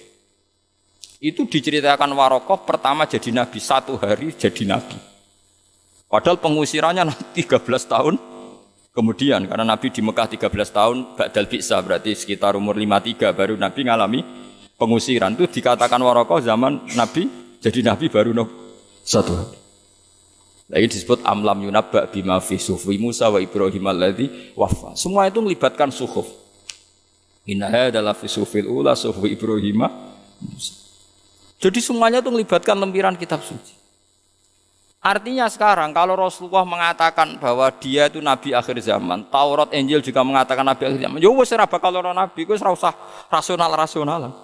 S1: Itu diceritakan Warokoh pertama jadi nabi, 1 hari jadi nabi. Padahal pengusirannya 13 tahun kemudian, karena nabi di Mekah 13 tahun ba'dal bi'tsah, berarti sekitar umur 53 baru nabi ngalami pengusiran. Itu dikatakan Warokoh zaman nabi jadi nabi baru 1 hari. Lagi disebut amlam yunabba bima fi suhfi Musa wa Ibrahim alladzi waffa. Semua itu melibatkan suhuf. Inna hadzal fi suhfil ula suhfi Ibrahim Musa. Jadi semuanya itu melibatkan lempiran kitab suci. Artinya sekarang kalau Rasulullah mengatakan bahwa dia itu nabi akhir zaman, Taurat Injil juga mengatakan nabi akhir zaman. Ya wis ora bakal ora nabi, wis ora usah rasional-rasionalan.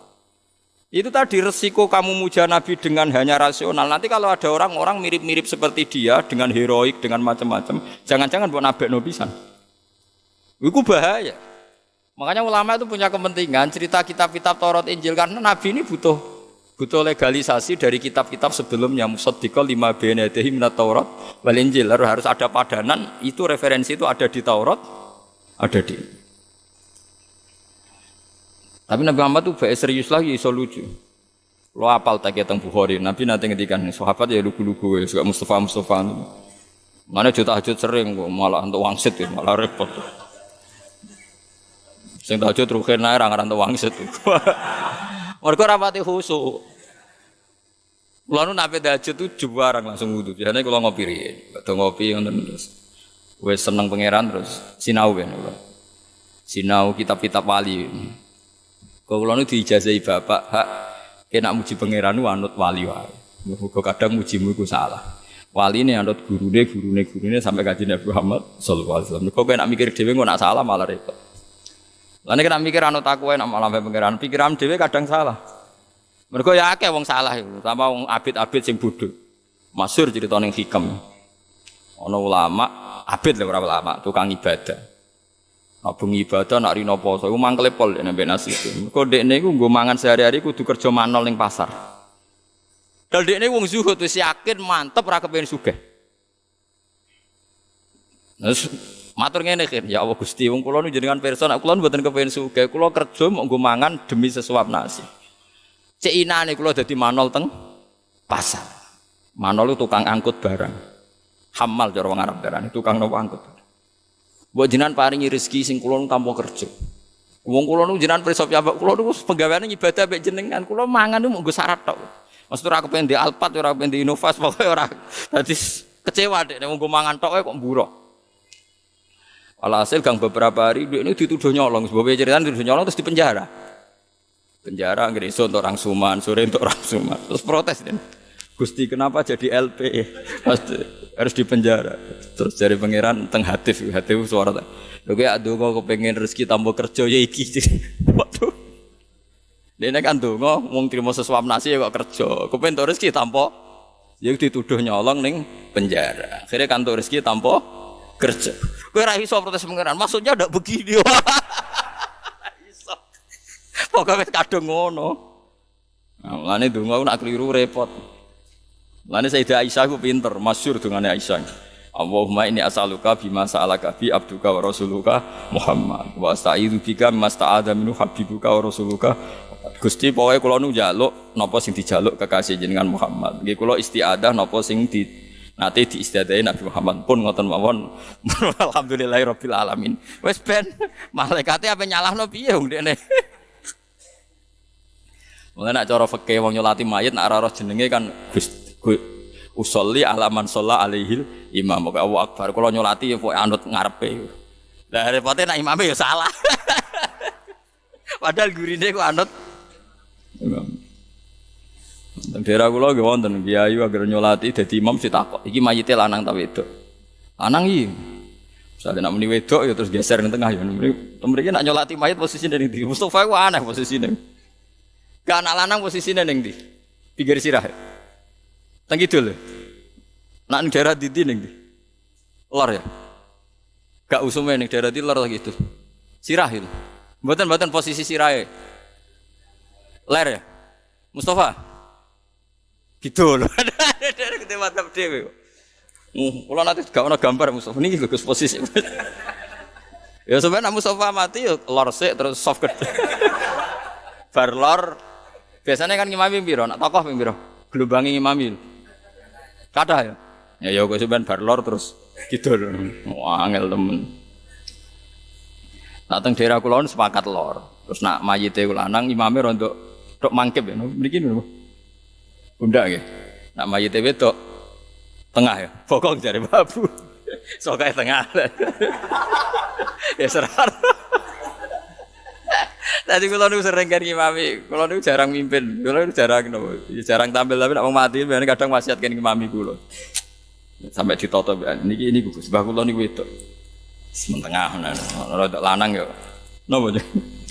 S1: Itu tadi resiko kamu muja Nabi dengan hanya rasional. Nanti kalau ada orang-orang mirip-mirip seperti dia dengan heroik, dengan macam-macam, jangan-jangan buat nabek nobisan. Itu bahaya. Makanya ulama itu punya kepentingan cerita kitab-kitab Taurat Injil karena Nabi ini butuh legalisasi dari kitab-kitab sebelumnya. Musaddiqal lima baina yadayhi minat Taurat wal Injil. Harus ada padanan. Itu referensi itu ada di Taurat, ada di. Tapi Nabi Muhammad itu baik serius lagi, iso lucu. Lo apal tak teng Bukhari, Nabi nanti ngetikan sahabat ya lugu-lugu ya, suka Mustafa. Mana tahajud sering kok malah untuk wangsit ya, malah repot. Sing tahajud rugen ae ra ngaran untuk wangsit. Mergo rapati khusuk. Kula nu nape tahajud tuh juwarang langsung wudu. Biasane kula ngopi riye, ngopi ngoten terus. Wis seneng pangeran terus sinau ben. Sinau kitab-kitab wali. Kalau nu diijazahi bapak, hak kena muji pangeran anut wali wae. Muga kadang mujimu iku salah. Wali ini anut gurune sampai kaji Nabi Muhammad sallallahu alaihi wasallam. Kok kena mikir dhewe kok nak salah malah repot. Lah nek kena mikir anut aku wae nak malah pangeran, pikiran dhewe kadang salah. Mergo ya akeh wong salah iku, tambah wong abid-abid sing bodho. Masyhur cerita ning hikam. Ana ulama, abid lho ora ulama, tukang ibadah. Abung ibadah nak rino poso, iku mangkele pol nek nasib. Kok dekne iku nggo mangan sehari-hari kudu kerja manol ning pasar. Dal dekne wong zuhud wis yakin mantep ora kepengin sugih. Terus matur ngene khir, ya Allah Gusti, wong kula nu jenengan pirsa nek kula mboten kepengin sugih, kula kerja mok nggo mangan demi sesuap nasi. Cek inane kula dadi manol teng pasar. Manol itu tukang angkut barang. Hamal cara wong Arab darane, tukang nopo angkut. Mbok jenengan paringi rezeki sing kula tanpa kerja. Wong kula nu jenengan pirsa piyambak kula nu penggaweane ibadah mek jenengan. Kula mangan nu nggo syarat tok. Maksud ora kepen di Alphard, ora kepen di Innovas, pokoke ora. Dadi kecewa dek nek nggo mangan tok kok mburuh. Alhasil gang beberapa hari duit ini dituduh nyolong. Sebab ceritanya dituduh nyolong terus dipenjara. Penjara nggak iso untuk orang Suman, sore untuk orang Suman. Terus protes dan Gusti kenapa jadi LP? Harus dipenjara. Terus dari pangeran teng hatif suara. Lho kayak ndonga kepengin rezeki tambah kerja ya iki. Waduh. Dene kan ndonga wong trimo sesuap nasi ya kok kerja. Kepengin entuk rezeki tanpa ya dituduh nyolong ning penjara. Akhirnya kan entuk rezeki tanpa kerja. Kowe ora iso protes pangeran. Maksudnya ndak begini. Iso. Pokoke kadung ngono. Nah, mulane ndonga nak keliru repot. Mulane Sayyidah Aisyah ku pinter, masyhur dungane Aisyah. Allahumma inni as'aluka bima sa'alaka bi abduka wa rasuluka Muhammad wa asta'izu bika masta'adha minhu habibuka wa rasuluka. Gusti pokoke kula nu njaluk napa sing dijaluk kekasih jenengan Muhammad. Nggih kula istiadah napa sing nate diistiadahi Nabi Muhammad pun ngoten mawon. Alhamdulillahirabbil alamin. Wis ben malaikate ape nyalahno piye wong dekne. Mulane nek cara fikih wong nyolati mayit nek ora roh jenenge kan usolli alaman sholla alaihil imam. Allahu akbar. Kalau nyolati ya pokoke anut ngarepe. Lah repote nek imame ya salah. Padahal gurine ku anut imam. Daerah kula nggih wonten kiai agar nyolati dadi imam sitakok. Iki mayite lanang ta wedok? Lanang iki. Misale nek muni wedok ya terus geser ning tengah ya. Mriki nek nyolati mayit posisine ning ndi? Mustofa ku aneh posisine. Gak anak lanang posisine ning ndi? Pinggir sirah. Teng kidul. Nak ning daerah ndi ning ndi? Lor ya. Gak usume ning daerah ndi lor gitu. Sirah itu. Mboten posisi sirahe. Ler ya. Mustafa. Gitu loh. Dari kita mantap dhewe. Kula nanti gak ono gambar Mustafa niki lho Gus posisi. Ya sebenarnya Mustafa mati ya lor sik terus soft gede. Bar lor biasanya kan ngimami piro? Nak tokoh ping piro? Gelombangi ngimami. Kathah ya. Ya kok sampean bar lor terus kidul. Wah angel temen. Nak teng daerah kula sepakat lor. Terus nak mayite lanang imame rontok tok mangkep ya. Mriki lho. Bunda nggih. Nak mayite wedok tengah ya. Bokong jare babu. Sokae tengah. Ya serar. Tadi kula niku sering kan ngimami. Kula niku jarang mimpin. Kula niku jarang jarang tampil tapi nak wong mati kadang wasiat kan ngimami kula. Sampai ditoto niki Gus. Mbah kula niku wedok. Sementengah rodok lanang yo. Napa jeneng?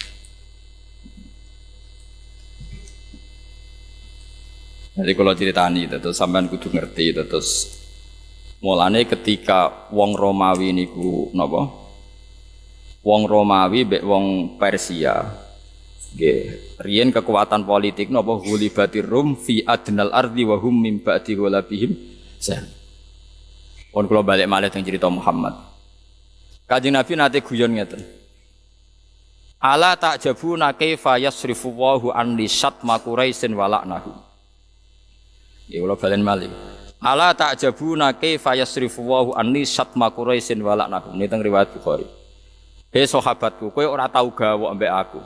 S1: Jadi kalau ceritani terus sampean kudu ngerti terus mulane ketika wong Romawi niku napa? Wong Romawi mbek wong Persia nggih riyen kekuatan politik napa ghulibatir rum fi adnal ardi wa hum min ba'di ghalabihim sah. Pun kula balik malih teng cerita Muhammad. Kanjeng Nabi nate guyon ngeten. Ala ta'jabuna kaifa yasrifu Allahu an lisat makuraisin walaknahu. Ya kula balen malih. Ala ta'jabuna kaifa yasrifu Allahu an lisat makuraisin walaknahu. Ini teng riwayat Bukhari. Hei sahabatku, kowe ora tau gawok ambek aku.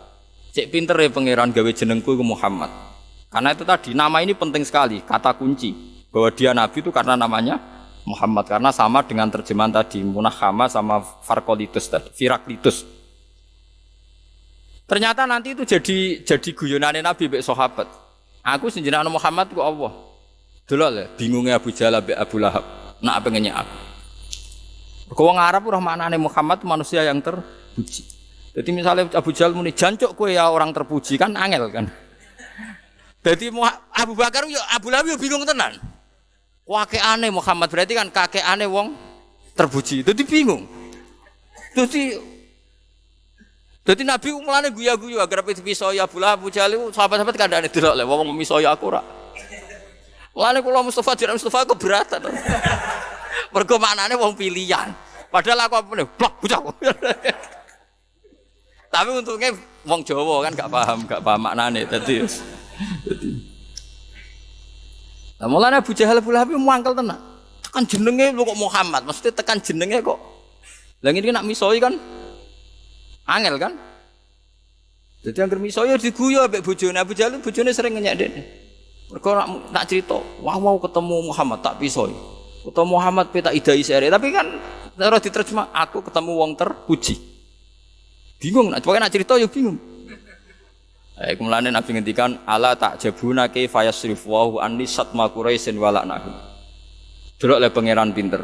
S1: Cek pinter ya pangeran gawe jenengku iku Muhammad. Karena itu tadi nama ini penting sekali, kata kunci bahwa dia nabi itu karena namanya Muhammad, karena sama dengan terjemahan tadi Munahama sama Farkolitus tadi, Firaklitus. Ternyata nanti itu jadi guyonane Nabi mbek sahabat. Aku sing jenenge Muhammad ku Allah. Delok le bingungnya Abu Jahal mbek Abu Lahab, nak pengennya aku. Kau wong Arab ora maknane Muhammad manusia yang terpuji. Jadi misalnya Abu Jahal muni jancuk kowe ya orang terpuji kan angel kan. Jadi Abu Bakar yo Abu Lahab yo bingung tenan. Kakekane Muhammad berarti kan kakekane wong terpuji. Dadi bingung. Dadi Nabi mulane guyu-guyu agar pisoi Abu Lahab Abu Jahal sahabat-sahabat kandhane delok le wong misoi aku ora. Mulane kula Mustafa jeneng Mustafa keberatan. Mergo maknane wong pilihan. Padahal aku apa blok bocah. Tapi untungnya wong Jawa kan gak paham maknane dadi. Lah mulane Abu Jahal Abu Lahab muangkel tenan. Tekan jenenge lho kok Muhammad, mesti tekan jenenge kok. Lah ngene nak misoi kan angel kan? Jadi anggere misoi diguyu ambek bojone Abu Jahal, bojone sering ngenyek dene. Mergo nak cerita, wow ketemu Muhammad tak pisoi. Ketemu Muhammad pe tak idai sere, tapi kan ora diterjemah aku ketemu wong terpuji. Bingung nak cerita yo bingung. Kemudian Nabi ngendikan ala ta'jabuna kaifa yasrifu Allahu an lisat ma quraisin walaknahu. Delok le pangeran pinter.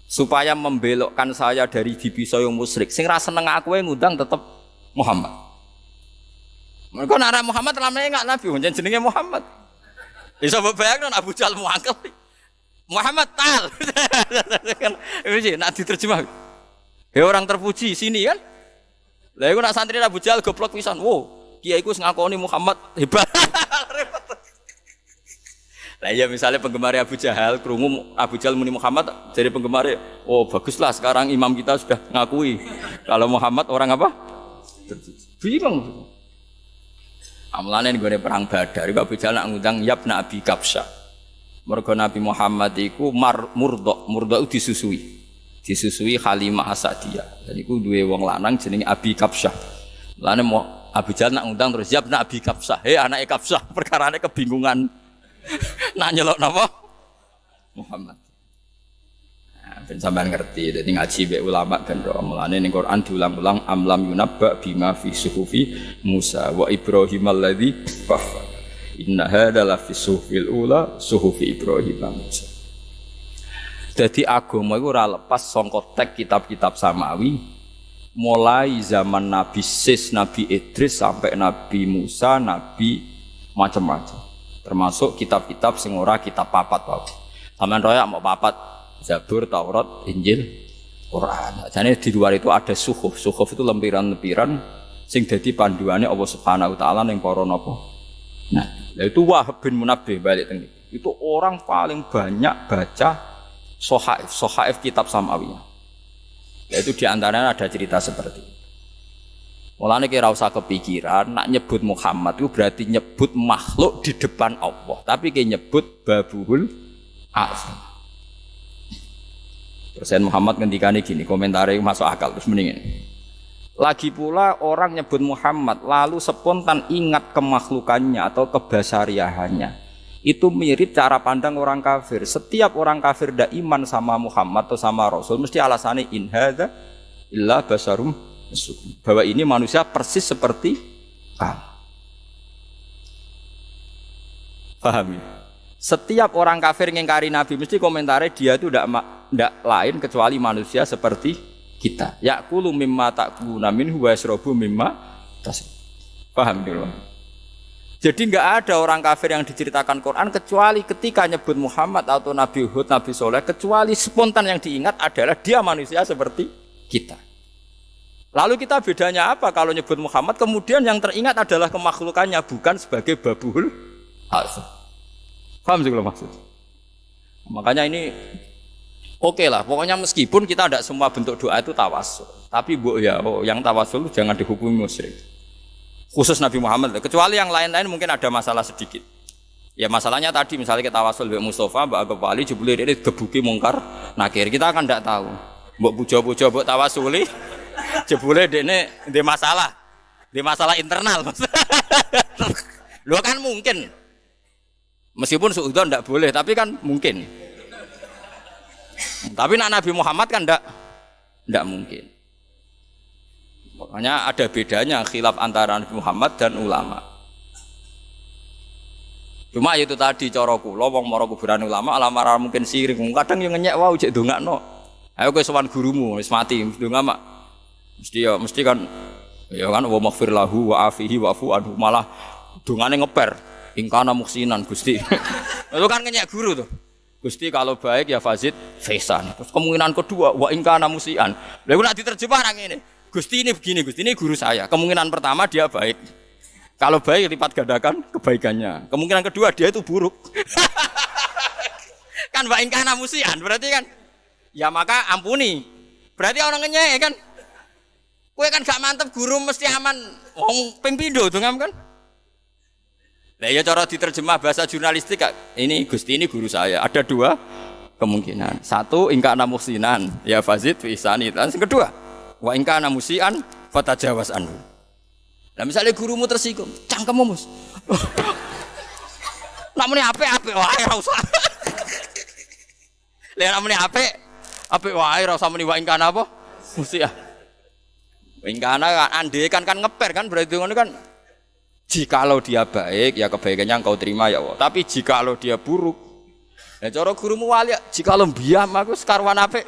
S1: Supaya membelokkan saya dari dipisoi musyrik. Sing ra seneng aku ngundang tetep Muhammad. Mergo nek Muhammad lamane enggak Nabi, jenenge Muhammad. Bisa bayangno Abu Jahal muangkel. Muhammad tal. Kan iki nak diterjemah. He orang terpuji sini kan. Lah iku nak santri Abu Jahal goblok pisan. Wo kiai ku ngakoni Muhammad hebat. Lah ya misalnya penggemar Abu Jahal krungu Abu Jahal muni Muhammad jadi penggemar, oh baguslah sekarang imam kita sudah ngakui kalau Muhammad orang apa? Bingung. Amlane nggone perang Badar Abu Jahal nak ngundang Yabna Abi Kabsyah. Mergo Nabi Muhammad iku murda disusui Halimah Asadiyah. Jadi iku duwe wong lanang jenenge Abi Kabsyah. Lane Abu Jahal nak ngundang terus Yabna Abi Kabsyah. Anake Kabsyah perkarane kebingungan. Nak nyelok napa? Muhammad. Nah, ben sampean ngerti, dadi ngaji mbek ulama ben ro. Mulane ning Quran diulang-ulang amlam yunabba bima fi suhufi Musa wa Ibrahim alladzi wafa. Inna hadza la fi suhufil ula suhufi Ibrahim Musa. Dadi agama iku ora lepas saka teks kitab-kitab samawi mulai zaman Nabi Sis, Nabi Idris sampai Nabi Musa, Nabi macam-macam. Termasuk kitab-kitab sing ora kitab papat wae. Sampeyan royak mau papat Zabur, Taurat, Injil, Quran. Jane di luar itu ada suhuf. Suhuf itu lempiran-lempiran sing dadi panduane Allah Subhanahu wa taala ning para napa. Nah, itu Wahab bin Munabbih balik teng. Itu orang paling banyak baca Sohaif kitab Samawiyah. Yaitu diantaranya ada cerita seperti itu. Mulane kira usah kepikiran nak nyebut Muhammad itu berarti nyebut makhluk di depan Allah, tapi kayak nyebut Babul A'zam. Terus Muhammad ngendikane gini, komentarnya masuk akal terus mendingin. Lagi pula orang nyebut Muhammad lalu spontan ingat kemakhlukannya atau kebasariahannya. Itu mirip cara pandang orang kafir. Setiap orang kafir tidak iman sama Muhammad atau sama Rasul mesti alasannya in hadza illa basarum, bahwa ini manusia persis seperti kamu. Paham ya? Setiap orang kafir ngingkari Nabi mesti komentarnya dia itu tidak lain kecuali manusia seperti kita. Ya'kulu mimma ta'kuluna minhu wa yashrabu mimma tashrabun. Paham dulu? Jadi enggak ada orang kafir yang diceritakan Quran kecuali ketika nyebut Muhammad atau Nabi Hud, Nabi Soleh, kecuali spontan yang diingat adalah dia manusia seperti kita. Lalu kita bedanya apa kalau nyebut Muhammad kemudian yang teringat adalah kemakhlukannya bukan sebagai Babul A'zam. Paham sih kalau maksud? Makanya ini oke lah, pokoknya meskipun kita tidak semua bentuk doa itu tawasul, tapi yang tawasul jangan dihukumi musyrik. Khusus Nabi Muhammad, kecuali yang lain-lain mungkin ada masalah sedikit. Ya masalahnya tadi misalnya kita tawasul Mbak Mustafa, Mbak Agap Ali, jebule ini gebuki mungkar nakir, kita kan tidak tahu. Mbak puja-puja, Mbak tawasuli, jebule ini di masalah internal. Lo kan mungkin, meskipun suudzon tidak boleh, tapi kan mungkin. Tapi Nabi Muhammad kan tidak mungkin. Makanya ada bedanya khilaf antara Nabi Muhammad dan ulama. Cuma itu tadi cara kula wong mara kuburan ulama alamara mungkin sirik. Kadang yang ngenyek wae jek ndongakno. Ayo kowe sowan gurumu wis mati ndonga mak. Mesti kan ya kan wa maghfir lahu wa afihi wa afu anhu malah dongane ngeper. Ingkana muksinan Gusti. Itu kan ngenyek guru tuh. Gusti kalau baik ya fazid fesan. Terus kemungkinan kedua wa ingkana musian. Lha nek diterjemah nang ngene. Gusti ini begini, Gusti ini guru saya. Kemungkinan pertama dia baik. Kalau baik lipat gandakan kebaikannya. Kemungkinan kedua dia itu buruk. Kan wa ingkana musian berarti kan ya maka ampuni. Berarti orang ngenyek kan. Kowe kan gak mantep guru mesti aman. Wong ping pindho dongam kan. Lah ya cara diterjemah bahasa jurnalistik ini Gusti ini guru saya. Ada dua kemungkinan. Satu ingkana musinan ya fazid fi isani. Dan yang kedua wa ingkana musian fatajawaz anhu. Lah misalnya gurumu tersinggung, cangkemmu mus. Namanya apik wae ora usah. Lah namanya apik wae ora usah muni wa ingkana apa? Musian. Ingkana kan ande kan ngeper kan berarti ngono kan. Jikalau dia baik ya kebaikannya engkau terima ya Allah. Tapi jikalau dia buruk, ya cara gurumu wali, jikalau biam aku sekaruan apik.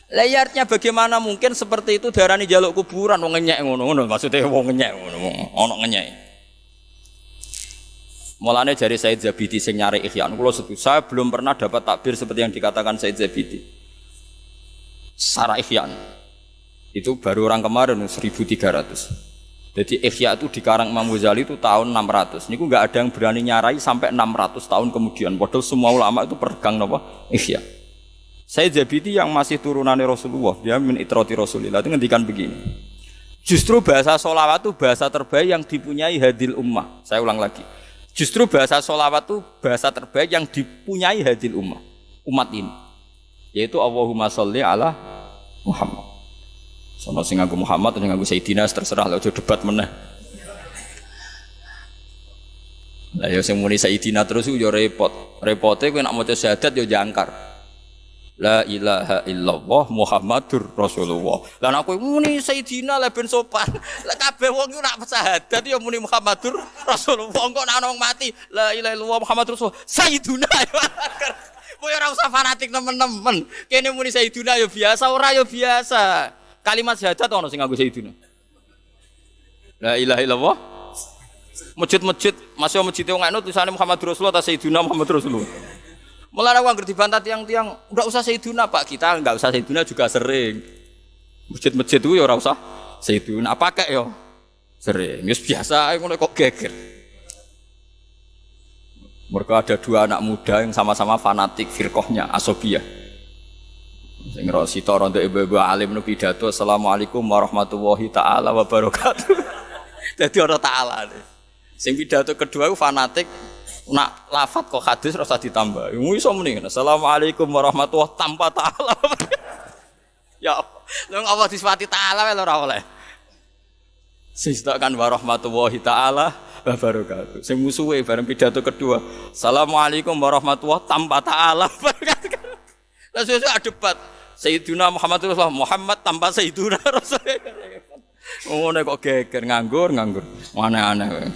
S1: Layarnya bagaimana mungkin seperti itu darani jaluk kuburan wong ngenyek ngono maksudnya wong ngenyek ngono ono ngenyek. Mulane jari Said Zabidi sing nyari Ihya kula setuju. Saya belum pernah dapat takbir seperti yang dikatakan Said Zabidi. Sarah Ihya itu baru orang kemarin 1300. Jadi Ihya itu di Karang Imam Ghazali itu tahun 600. Niku enggak ada yang berani nyarai sampai 600 tahun kemudian. Padahal semua ulama itu peregang napa Ihya. Said Zabidi yang masih turunannya Rasulullah, dia min itrati Rasulillah itu ngendikan begini. Justru bahasa sholawat itu bahasa terbaik yang dipunyai hadil ummah. Saya ulang lagi. Justru bahasa sholawat itu bahasa terbaik yang dipunyai hadil ummah. Umat ini. Yaitu Allahumma sholli ala Muhammad. Sono sing nganggo Muhammad atau nganggo Sayyidina terserah lah, aja debat meneh. Lah ya sing muni Sayyidina terus yo repot. Repote kowe nek maca syahadat yo jangkar. La ilaha illallah Muhammadur Rasulullah. Lah nek kowe muni Sayyidina lah ben sopan. Lah kabeh wong iku nek syahadat ya muni Muhammadur Rasulullah. Engko nek ana wong mati la ilaha illallah Muhammadur Rasul. Sayyiduna. Kowe ora usah fanatik temen-temen. Kene muni Sayyidina ya biasa, ora ya biasa. Kalimat syahadat ana sing nganggo Sayyidina. La ilaha illallah. Masjid-masjid, masih masjid wong anu tulisane Muhammadur Rasulullah ta Sayyidina Muhammadur Rasulullah. Mulai orang dibantah tiang-tiang, enggak usah Sayyiduna Pak, kita enggak usah Sayyiduna juga sering. Masjid-masjid itu ya ora usah Sayyiduna, pakai ya sering. Wis biasa ngono kok geger. Mereka ada dua anak muda yang sama-sama fanatik firqahnya Asobiyah. Sing rosito rondo ibu-ibu alim nu pidato assalamualaikum warahmatullahi taala wabarakatuh. Dadi ora taala. Sing pidato kedua ku fanatik nak lafat kok hadis rasa ditambah. Iso muni assalamualaikum warahmatullahi tanpa taala. Ya lha apa disifati taala wae ora oleh. Sing kan warahmatullahi taala wabarakatuh. Sing musuhe bareng pidato kedua assalamualaikum warahmatullahi tanpa taala. Terus ada debat Sayyiduna Muhammad Rasulullah Muhammad tanpa Sayyiduna Rasulullah. Ngono kok geger nganggur. Aneh-aneh.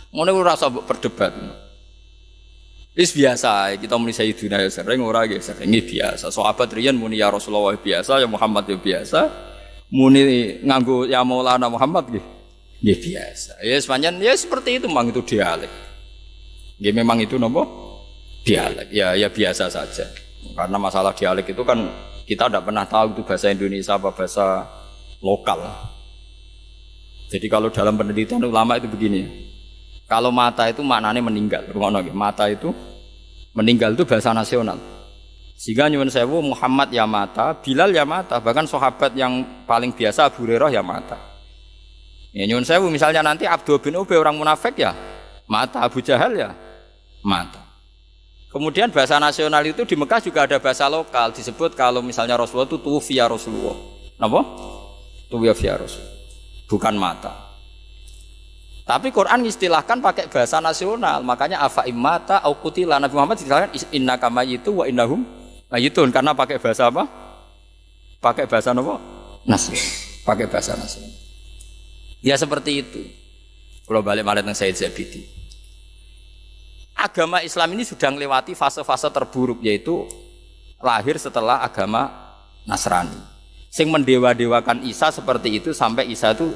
S1: Ngono ora usah berdebat. Wis biasa kita muni Sayyiduna ya sering ora nggih sering biasa. Sahabat riyen muni ya Rasulullah biasa, ya Muhammad ya biasa. Muni nganggo ya Maulana Muhammad nggih. Nggih biasa. Ya sepanjang ya seperti itu memang itu dialek. Nggih memang itu napa? Dialek. Ya biasa saja. Karena masalah dialek itu kan kita tidak pernah tahu itu bahasa Indonesia apa bahasa lokal. Jadi kalau dalam penelitian ulama itu begini. Kalau mata itu maknanya meninggal. Mata itu meninggal itu bahasa nasional. Sehingga nyuwun sewu Muhammad ya mata, Bilal ya mata, bahkan sahabat yang paling biasa Abu Hurairah ya mata. Ya nyuwun sewu misalnya nanti Abdul bin Ubay orang munafik ya mata, Abu Jahal ya mata. Kemudian bahasa nasional itu di Mekah juga ada bahasa lokal disebut kalau misalnya Rasulullah itu tuwfiya Rasulullah. Napa? Tuwfiya Rasulullah. Bukan mata. Tapi Quran istilahkan pakai bahasa nasional, makanya afa immata au qutila Nabi Muhammad istilahkan innaka mayyitu wa innahum mayyitun karena pakai bahasa apa? Pakai bahasa napa? Nasional. Pakai bahasa nasional. Ya seperti itu. Kalau balik malah teng Said Zabidi. Agama Islam ini sudah melewati fase-fase terburuk yaitu lahir setelah agama Nasrani. Sing mendewa-dewakan Isa seperti itu sampai Isa itu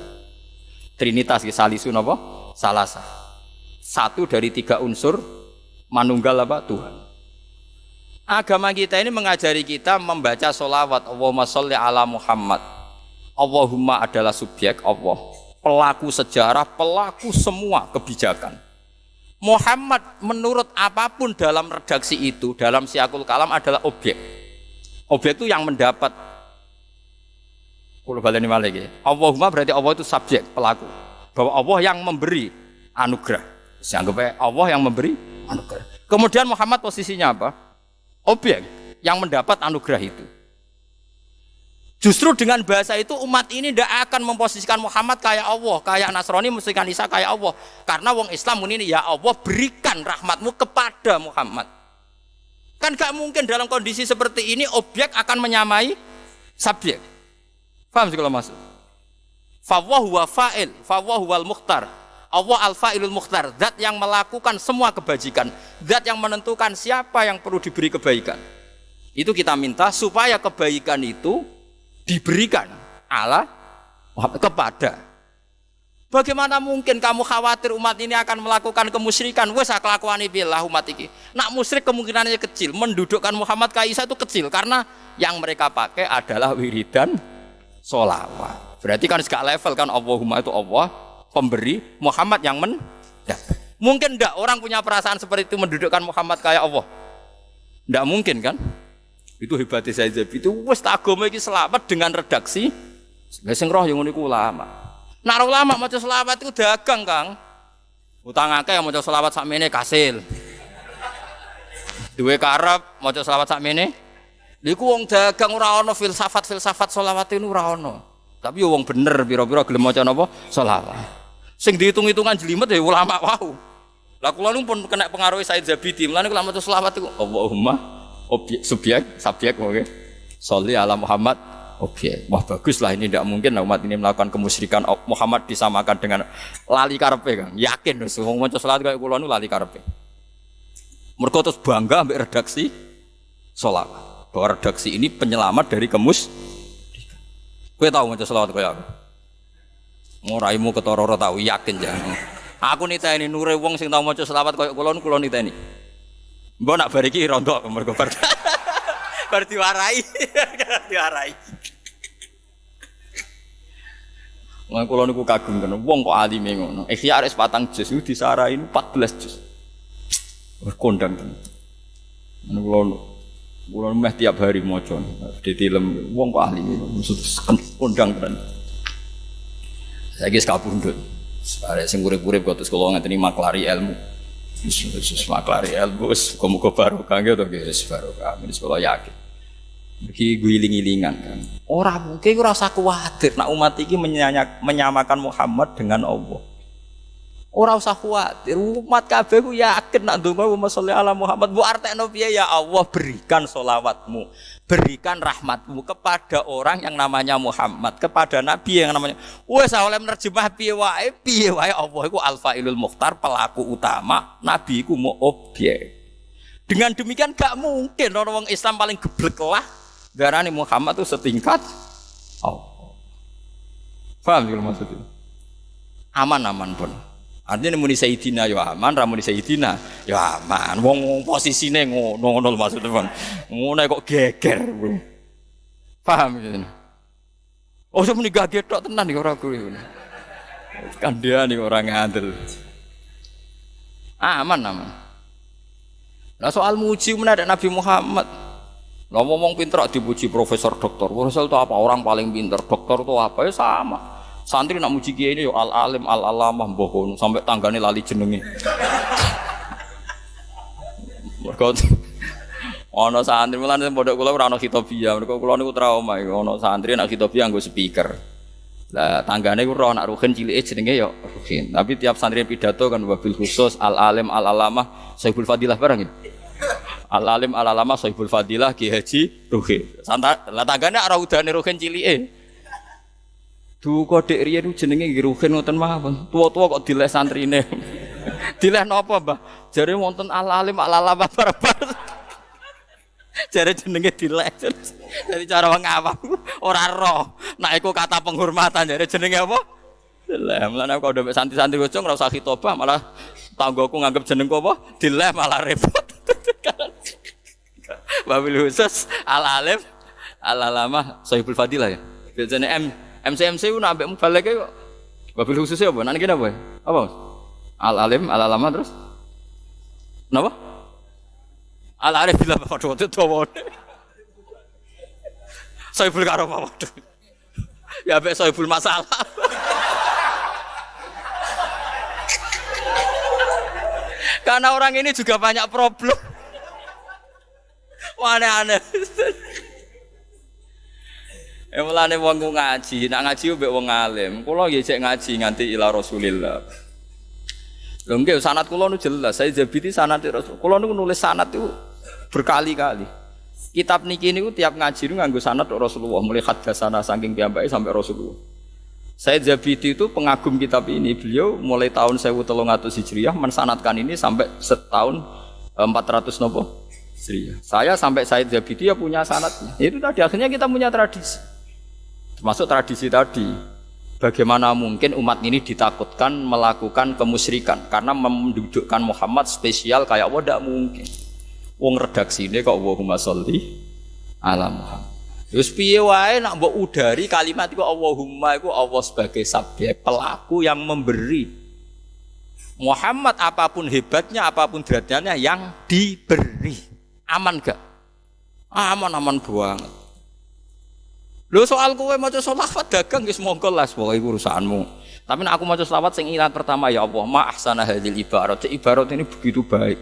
S1: Trinitas salisun apa? Salasa. Satu dari tiga unsur manunggal apa? Tuhan. Agama kita ini mengajari kita membaca sholawat Allahumma sholli ala Muhammad. Allahumma adalah subjek Allah, pelaku sejarah, pelaku semua kebijakan. Muhammad menurut apapun dalam redaksi itu, dalam siakul kalam adalah objek. Objek itu yang mendapat. Kalau baleni malih iki. Allahumma berarti Allah itu subjek, pelaku. Bahwa Allah yang memberi anugerah. Anggap Allah yang memberi anugerah. Kemudian Muhammad posisinya apa? Objek yang mendapat anugerah itu. Justru dengan bahasa itu umat ini tidak akan memposisikan Muhammad kayak Allah, kayak Nasrani memposisikan Isa kayak Allah. Karena wong Islam ini ya Allah berikan rahmatmu kepada Muhammad. Kan gak mungkin dalam kondisi seperti ini objek akan menyamai subjek. Paham sih kalau maksud? Fawwahu wa fa'il, fawwahu wal mukhtar. Allah al-fa'ilul mukhtar, zat yang melakukan semua kebajikan, zat yang menentukan siapa yang perlu diberi kebaikan. Itu kita minta supaya kebaikan itu diberikan Allah kepada. Bagaimana mungkin kamu khawatir umat ini akan melakukan kemusyrikan? Wes kelakuane billah umat iki. Nak musyrik kemungkinannya kecil, mendudukkan Muhammad ka Isa itu kecil karena yang mereka pakai adalah wiridan sholawat. Berarti kan segala level kan Allahumma itu Allah pemberi, Muhammad yang mendapat. Mungkin enggak orang punya perasaan seperti itu mendudukkan Muhammad kayak Allah? Enggak mungkin kan? Itu hebatnya Said Zabidi itu wis agama iki selamat dengan redaksi sing roh yang ngono iku ulama. Nek ulama maca selawat iku dagang, Kang. Utang akeh maca selawat sakmene kasil. Duwe karep maca selawat sakmene. Niku wong dagang ora ana filsafat selawat itu ora ana. Tapi yo wong bener pira-pira gelem maca napa selawat. Sing dihitung-hitungan jelimet ya ulama wau. Lah kula nu pun kena pengaruh Said Zabidi. Mulane kula maca selawat iku Allahumma objek, subjek, oke. Sholli ala Muhammad, objek. Wah bagus lah ini tidak mungkin umat ini melakukan kemusyrikan. Muhammad disamakan dengan lali karepe kan. Yakin wis wong maca salat kaya kula nu lali karepe. Mergo terus bangga ambek redaksi sholawat. Bahwa redaksi ini penyelamat dari kemusyrikan. Kowe tahu maca sholawat kaya aku? Ngoraimu ketara ora tahu yakin ya. Aku niteni nure wong sing tau maca sholawat kaya kula niteni. Mbok nak bar iki rontok mergo bar diwarai. Diwarai. Wong kula niku kagum kan wong kok alime ngono. Ikhya arek 4 juz disarai 14 juz. Kondang. Kulo meh tiap hari maca ditilem wong kok ahli maksud kondang kan. Saiki wis kapundhut. Arek sing urip-urip kok terus kula ngenteni maklari ilmu. Wis maklari ilmu wis muga barokah gitu wis barokah. Wis kula yakin. Iki guling-gilingan kan. Ora mungkin ora usah kuwatir nek umat iki menyamakan Muhammad dengan Allah. Ora usah kuwatir, umat kabeh ku yakin nek ndonga Muhammad sholli ala Muhammad. Bu artekno piye ya Allah berikan sholawatmu, berikan rahmatmu kepada orang yang namanya Muhammad, kepada nabi yang namanya. Wes oleh nerjemah piye wae Allah iku al-fa'ilul mukhtar, pelaku utama, nabi iku mau objek. Dengan demikian gak mungkin orang Islam paling geblek lah darani Muhammad itu setingkat Allah. Paham kalau maksudnya? Aman-aman pun. Artinya muni Sayyidina ya aman, ra muni Sayyidina ya aman. Wong posisine ngono maksudnya, Bang. Ngono kok geger, Bro. Paham gitu. Oh, sampe gaget tok tenan iki ora kuwi. Kandhane ora ngandel. Aman. Lah soal muji menawa Nabi Muhammad. Lah ngomong pinter dipuji profesor doktor. Profesor itu apa? Orang paling pinter. Doktor itu apa? Ya sama. Santri nak muji kiai ini yo al-alim al-alamah mbah kono sampai tanggane lali jenenge. Mergo ana santri mulane pondok kula ora ana khitobiyah, mergo kula niku trauma iki ana santri nak khitobiyah nggo speaker. Lah tanggane ku roh nak ruhin cilike jenenge yo ruhin. Tapi tiap santri pidato kan wabil khusus al-alim al-alamah Syaibul Fadilah barang itu. Al-alim al-alamah Syaibul Fadilah Ki Haji Ruhin. Lah tanggane ora udane ruhin cilike. Duh kok dek riyen jenenge Ruhin ngoten mawon. Tua-tua kok dileh santrine. Dileh napa, Mbah? Jare wonten al-alim al-alamah barbar. Jare jenenge dileh. Dari cara wong awam ora roh. Nek iku kata penghormatan jare jenenge apa? Dileh. Mulane kok ndek santri-santri kocok ora usah khitobah malah tanggoku nganggep jenengku apa? Dileh malah repot. Wabil khusus al-alim al-alamah Syaibul Fadilah ya. Biasane MC ku nak ambek mubalek kok. Wabil khususnya apa? Nanti kena apa? Apa? Al-alim, al-alamah terus? Napa? Al-arif bila waduh itu dawa. Syaibul karomah waduh. Ya ambek syaibul masalah. Karena orang ini juga banyak problem. Aneh-aneh. Mulane wong ngaji, nak ngaji mbek wong alim. Kula nggih cek ngaji nganti ila Rasulillah. Lho nggih sanad kula nu jelas, saya Zabiti sanad Rasul. Kula niku nulis sanad itu berkali-kali. Kitab niki niku tiap ngaji niku nganggo sanad Rasulullah, mulai haddatsana saking piyambake sampai Rasulullah. Saya Zabiti itu pengagum kitab ini. Beliau mulai tahun 1300 Hijriah mensanadkan ini sampai setahun 400 nopo Hijriah. Saya sampai Said Zabiti ya punya sanadnya. Itu tadi akhirnya kita punya tradisi. Termasuk tradisi tadi, bagaimana mungkin umat ini ditakutkan melakukan kemusyrikan karena mendudukkan Muhammad spesial kayak wah tidak mungkin. Wong redaksi ini kok Allahumma sholli ala Muhammad. Terus piye wae nak mbok udari kalimat iku Allahumma iku Allah sebagai subjek pelaku yang memberi. Muhammad apapun hebatnya, apapun derajatnya yang diberi. Aman gak? Aman banget. Lho soal kowe maca sholawat dagang wis monggo las pokoke urusanmu. Tapi nek aku maca sholawat sing ilat pertama ya Allah, ma ahsana hadzal ibarat. Ibarat ini begitu baik.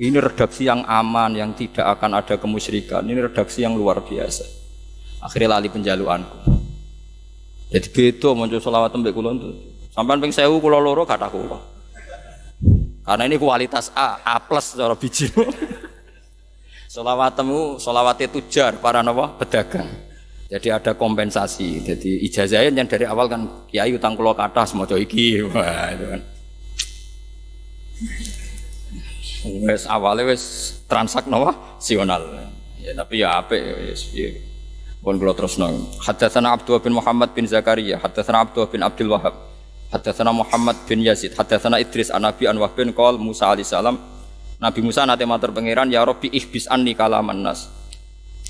S1: Ini redaksi yang aman, yang tidak akan ada kemusyrikan. Ini redaksi yang luar biasa. Akhirnya lali penjaluanku. Jadi beda maca sholawat mbek kula itu. Sampeyan ping 1000 kula loro kathah kula. Karena ini kualitas A+ cara biji. Sholawatmu, sholawate tujar para napa pedagang. Jadi ada kompensasi. Jadi ijazahnya yang dari awal kan kiai utang kula kathah semoco iki. Wah, itu kan. Wes awalnya wes transaksional. Ya tapi ya apik wis piye. Pun kula terusno. Haddatsana Abdullah bin Muhammad bin Zakaria, haddatsana Abdullah bin Abdul Wahhab. Haddatsana Muhammad bin Yazid, haddatsana Idris an Nabi an Wahb bin qol Musa alaihi salam. Nabi Musa nate matur pangeran ya Rabbi ihbis anni kalaman nas.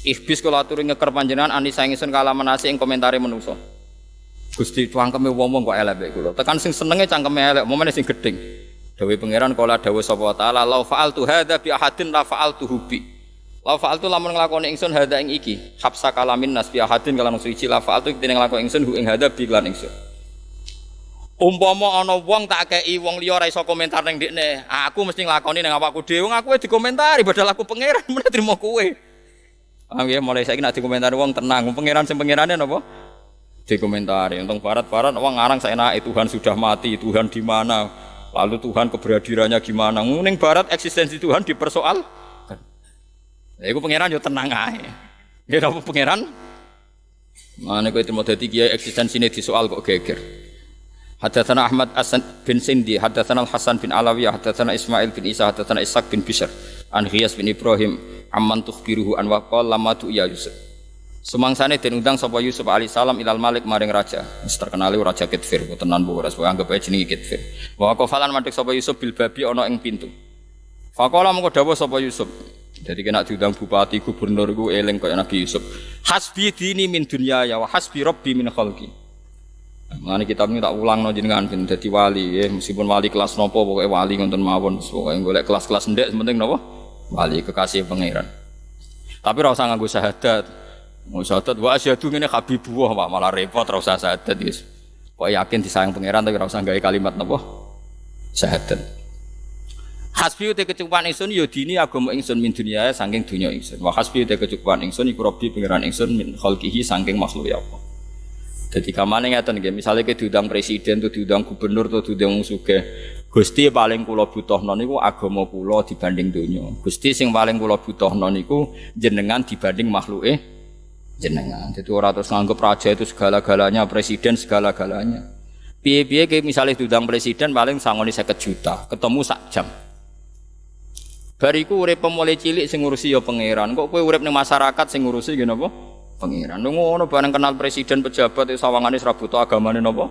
S1: Ihbis kula aturi ngeker panjenengan ani saing ingsun kalaman nas ing komentare manusa. Gusti cangkeme wong-wong kok elek kula. Tekan sing senenge cangkeme elek, momene sing gedeng. Dawe pangeran kala dawuh sapa taala la fa'altu hadza bi ahadin la fa'altuhu bi. La fa'altu lamun nglakoni ingsun hadza ing iki. Habsa kalamin nas bi ahadin kalan suci la fa'altu dene nglakoni ingsun hu ing hadza bi lan ingsun. Umpama ana wong tak kei wong liya ora iso komentar ning ndekne, aku mesti nglakoni ning awakku dhewe. Wong aku dikomentari padahal aku pangeran men trimo kowe. Nggih mulai saiki nek dikomentari wong tenang, wong pangeran sing pangerane napa? Dikomentari. Untung barat-barat wong ngarang saenake Tuhan sudah mati, Tuhan di mana? Lalu Tuhan keberadirannya gimana? Ning barat eksistensi Tuhan dipersoal. Ya iku pangeran yo tenang ae. Nggih napa pangeran? Mane kowe trimo dadi kiai eksistensine disoal kok geger. Hadatsana Ahmad bin Sindi, hadatsana Al-Hasan bin Alawiyah, hadatsana Ismail bin Isa, hadatsana Ishaq bin Bishr, an Ghiyas bin Ibrahim, amman tukhbiruhu an waqal lama tu ya Yusuf. Sumangsane den undang sapa Yusuf alaihi salam ilal Malik maring raja. Wis terkenal raja Kitfir, tenan bu ora anggap ae jenenge Kitfir. Wa qafalan mandek sapa Yusuf bil babi ana ing pintu. Faqala mengko dawuh sapa Yusuf. Jadi kena diundang bupati gubernur iku eling kaya Nabi Yusuf. Hasbi dini min dunya ya wa hasbi rabbi min khalqi. Mane kitab ini tak ulangno jenengan ben dadi wali ya, meskipun wali kelas nopo pokoke wali ngoten mawon, pokoke golek kelas-kelas ndek penting napa? Wali kekasih pangeran. Tapi ora usah nganggo syahadat. Mau syahadat wa asyhadu ngene habibullah Pak, malah repot ora usah syahadat wis. Kok yakin disayang pangeran tapi ora usah gawe kalimat napa? Syahadat. Hasbi te kecukupan ingsun ya dini agama ingsun min dunya saking dunya ingsun. Wa hasbi te kecukupan ingsun iku Rabbi pangeran ingsun min khalqihi saking makhluk ya Allah. Jadi kamane ngeten nggih, misale ke diundang presiden tuh diundang gubernur tuh diundang sugih. Gusti paling kula butuhno niku agama kula dibanding donya. Gusti sing paling kula butuhno niku jenengan dibanding makhluke jenengan. Jadi ora terus nganggep raja itu segala-galanya, presiden segala-galanya. Piye-piye ke misale diundang presiden paling sangoni 50 juta, ketemu sak jam. Bariku urip mulai cilik sing ngurusi ya pangeran. Kok kowe urip ning masyarakat sing ngurusi nggih napa? Pangeran. Ngono bareng kenal presiden pejabat itu sawangane ora butuh agamane napa?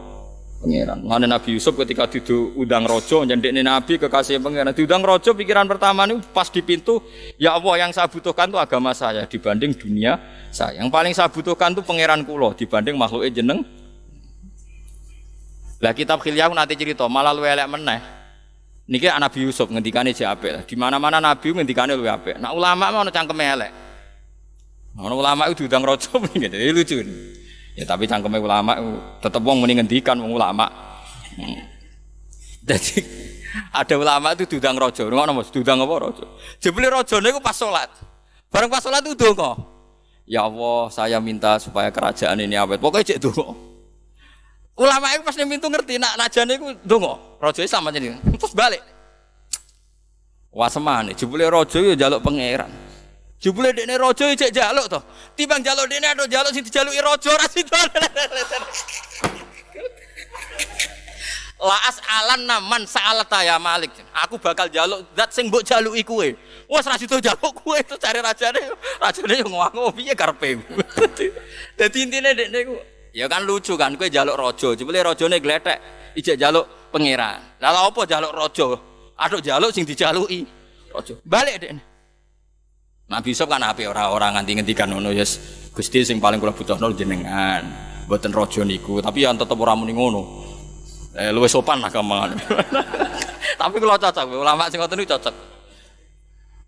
S1: Pangeran. Mane Nabi Yusuf ketika diundang raja nyendekne nabi kekasih pangeran. Diundang raja pikiran pertama niku pas di pintu, ya Allah yang saya butuhkan itu agama saya dibanding dunia saya. Yang paling saya butuhkan itu pangeran kula dibanding makhluke jeneng. Lah kitab Khilyah nanti cerita malah luwih elek meneh. Niki Nabi Yusuf ngendikane jek apik. Di mana-mana nabi ngendikane luwih apik. Nah ulama mau cangkeme elek. Ono ulama itu diundang raja ngene iki lucu. Ya tapi cangkeme ulama tetep wong muni ngendikan wong ulama. Jadi ada ulama itu diundang raja. Ngono Mas, diundang apa raja? Jebule rajane iku pas salat. Bareng pas salat itu ndonga. Ya Allah, saya minta supaya kerajaan ini awet. Pokoke cek ndonga. Ulama itu pas pintu ngerti nak najane iku ndonga. Rajane sama jenenge. Terus balik. Wah semane jebule raja yo njaluk pangeran. Jebule dekne raja cek njaluk to. Timbang njaluk dekne atau njaluk sing dijaluki raja ora sida. La as'alan naman sa'alata ya Malik. Aku bakal njaluk zat sing mbok jaluki kowe. Wes ra sida njaluk kowe itu cari rajane. Rajane yo ngomong piye karepe. Dadi intine dekne ku ya kan lucu kan kowe njaluk raja. Jebule rajane glethek ijek njaluk pangeran. Lah apa njaluk raja? Aduk njaluk sing dijaluki raja. Balik dekne. Nabi Yusuf kan apik ora nganti-ngantikan ngono ya Gusti sing paling kula butuhno jenengan mboten raja niku tapi ya tetep ora muni ngono luwih sopan lah gampang tapi kula cocok ulama sing ngoten niku cocok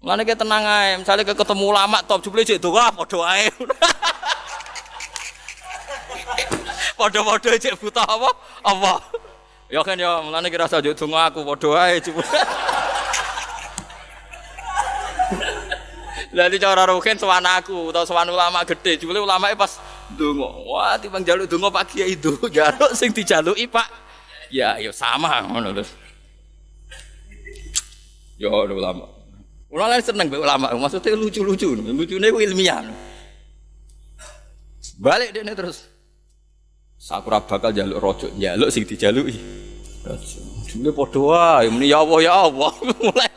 S1: mulane ki tenang ae misale ketemu ulama top jebule jek donga padha ae padha-padha jek buta apa ya kan ya mulane ki rasa jek donga aku padha ae Lali cara roken sowan aku utawa sowan ulama gede, jebule ulamae pas ndonga. Wah, timbang njaluk donga Pak Kiai itu, njaluk sing dijaluki Pak. Ya, ya sama ngono lho. Yo ulama. Ulama seneng mbek ulama, maksudnya lucu-lucu, lucune ku ilmiah. Balik dene terus. Sakura bakal njaluk raja, njaluk sing dijaluki. Raja. Jebule padha wae, muni ya Allah. Mulai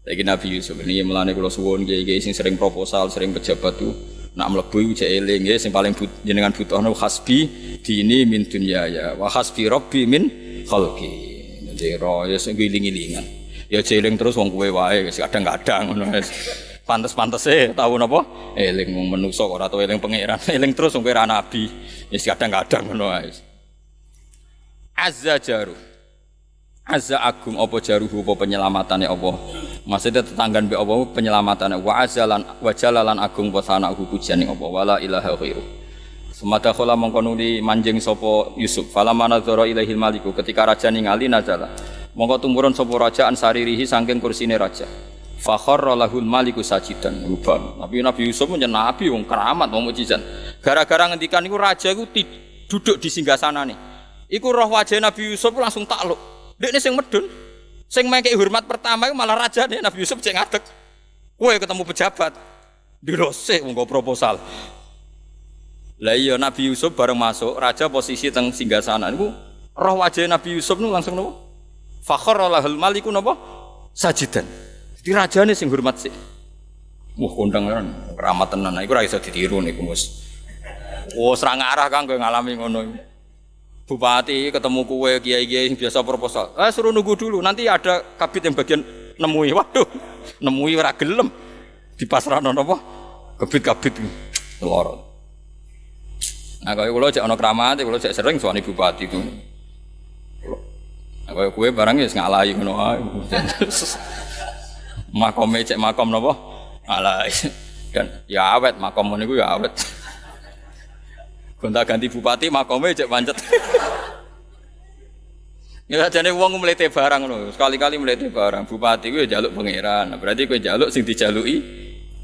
S1: Lagi Nabi Yusuf ini melane kula suwun kiai-kiai sing sering proposal, sering pejabat tuh nak mlebu jek eling nggih sing paling jenengan butuhno hasbi dini min dunya ya wa hasbi rabbi min khalqi. Dadi ro ya sing giling-gilingan. Ya eling terus wong kowe wae wis kadang-kadang ngono wis. Pantes-pantese tau napa? Eling wong menungso ora tau eling pangeran. Eling terus wong kowe ra nabi. Wis kadang-kadang ngono wae. Azza jaru. azza agung apa jaruhu apa penyelamatan Allah. Maksudnya tetanggan be Allah penyelamatan wa azalan wa jalalan agung wa sana'uhu pujian Allah wala ilaha ghairu. Semada khala mongko nuli manjing sapa Yusuf fala manadzara ilaihil maliku ketika raja ningali nazala mongko tumurun sapa raja ansaririhi saking kursine raja fa kharra lahul maliku sajidan ruban. Tapi Nabi Yusuf punya nabi wong keramat wong mukjizat gara-gara ngendikan iku raja iku duduk di singgasanane iku roh wajah Nabi Yusuf langsung takluk dekne sing medun sing mengke hormat pertama itu malah raja nih Nabi Yusuf cek ngadeg. Kowe ketemu pejabat. Dirose wong proposal. Lah iya Nabi Yusuf bareng masuk, raja posisi teng singgasana niku roh wajah Nabi Yusuf niku langsung nopo? Fakhara lahul maliku nopo? Sajidan. Jadi rajane sing hormat sih. Wah kondang kan keramat tenan. Iku ora iso ditiru niku Mus. Oh serang arah Kang kowe ngalami ngono. Bupati ketemu kue kiai-kiai yang biasa proposal. Suruh nunggu dulu, nanti ada kabit yang bagian nemui. Waduh, nemui ora gelem. Di pasrahno napa? Kabit-kabit loro. Nah, kalau kula cek ana kramate, kula cek sering sowan bupati itu. Nah, kue barang wis ngalahi ngono ae. Makome cek makom napa? Ngalahi. Dan ya awet makom niku ya awet. Gonta ganti bupati makome cek pancet. Ya jane wong mlete barang ngono. Sekali-kali mlete barang bupati kuwi njaluk pangeran. Berarti kowe njaluk sing dijaluki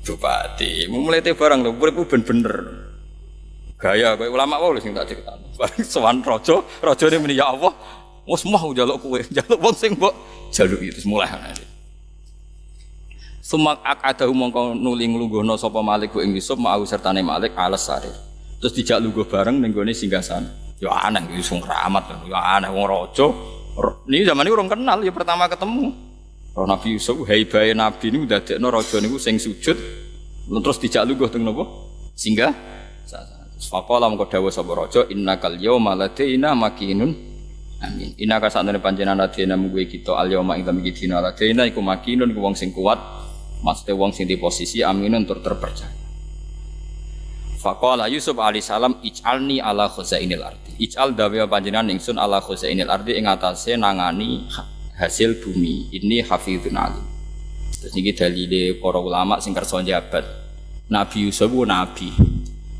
S1: bupati. Mlete barang lho uripku ben bener. Gaya kowe ulama wae sing tak critakno. Bareng sowan raja, rajane muni ya Allah, wis moh njaluk kowe, njaluk wong sing mbok jaluki terus mulai. Sumak akadahu mongko nuli nglungguhna sapa Malik ing Yusuf mau sertane Malik alas sarir. Terus dijak lungguh bareng ning gone singgasana. Ya aneh iki sing keramat, ya aneh wong raja. Niki zaman niku urung kenal ya pertama ketemu. Roh Nabi Yusuf haibae nabi niku dadekno raja niku sing sujud terus dijak lungguh teng napa? Singgah. Faqala mengko dawuh sapa raja innakal yauma ladaina makinun. Amin. Innaka sakjane panjenengan ladaina mungguhe kita al yauma ing dalem iki dina ladaina iku makinun iku wong sing kuat. Maksudnya wong sing di posisi aminun tur terpercaya. Faqala Yusuf alaihi salam ij'alni ala khazainil ardi. Ij'al dawe panjenengan ingsun ala khazainil ardi ing atase nangani hasil bumi. Ini hafizun alim. Terus niki dalile para ulama sing kersa njabat. Nabi Yusuf ku nabi.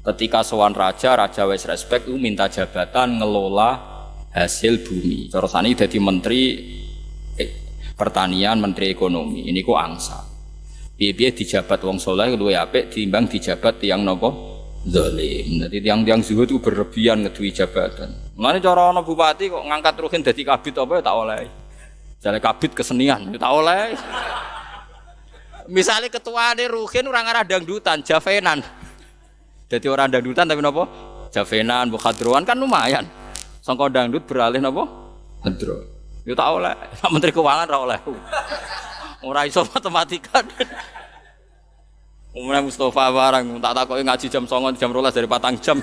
S1: Ketika sowan raja wis respect minta jabatan ngelola hasil bumi. Cara sani dadi menteri pertanian, menteri ekonomi. Ini ku angsa. Piye-piye dijabat wong saleh luwih apik timbang dijabat tiyang napa? Zalim. Dadi tiang-tiang zuhud itu berlebihan ngeduwi jabatan. Mulane cara ana bupati kok ngangkat Ruhin dadi kabid apa ya tak oleh. Jare kabid kesenian ya tak oleh. Misale ketuane Ruhin ora ngarah dangdutan, javenan. Dadi ora dangdutan tapi napa? Javenan, bukhadroan kan lumayan. Sangka dangdut beralih napa? Hadro. Ya tak oleh. Menteri Keuangan ora oleh. Ora iso matematika. Umumnya Mustafa barang tak takoki ngaji jam 09.00 jam 12 dari 4 jam.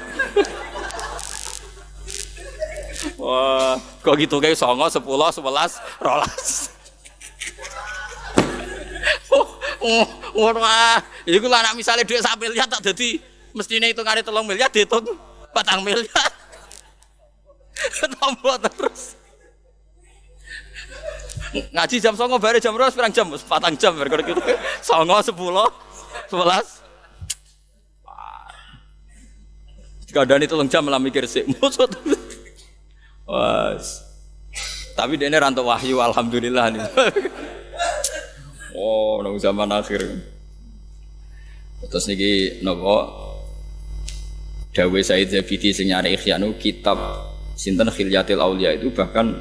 S1: Wah, kok gitu kayak 09.00 10 11 12. Wah, iku lah anak misale dhuwit 1 miliar tak dadi mestine hitungane 3 miliar dihitung 4 miliar. Tambah terus. Ngaji jam 09.00 bare jam 12 pirang jam 4 jam bar gitu. 09.00 10 11. Kadang itu jam malah mikir sih. Maksud. Was. Tapi dene rantau wahyu alhamdulillah nih. Oh, nang zaman akhir. Terus niki napa? Dawe Said Zabidi sing nyari Ikhya kitab sinten Khilyatil Aulia itu bahkan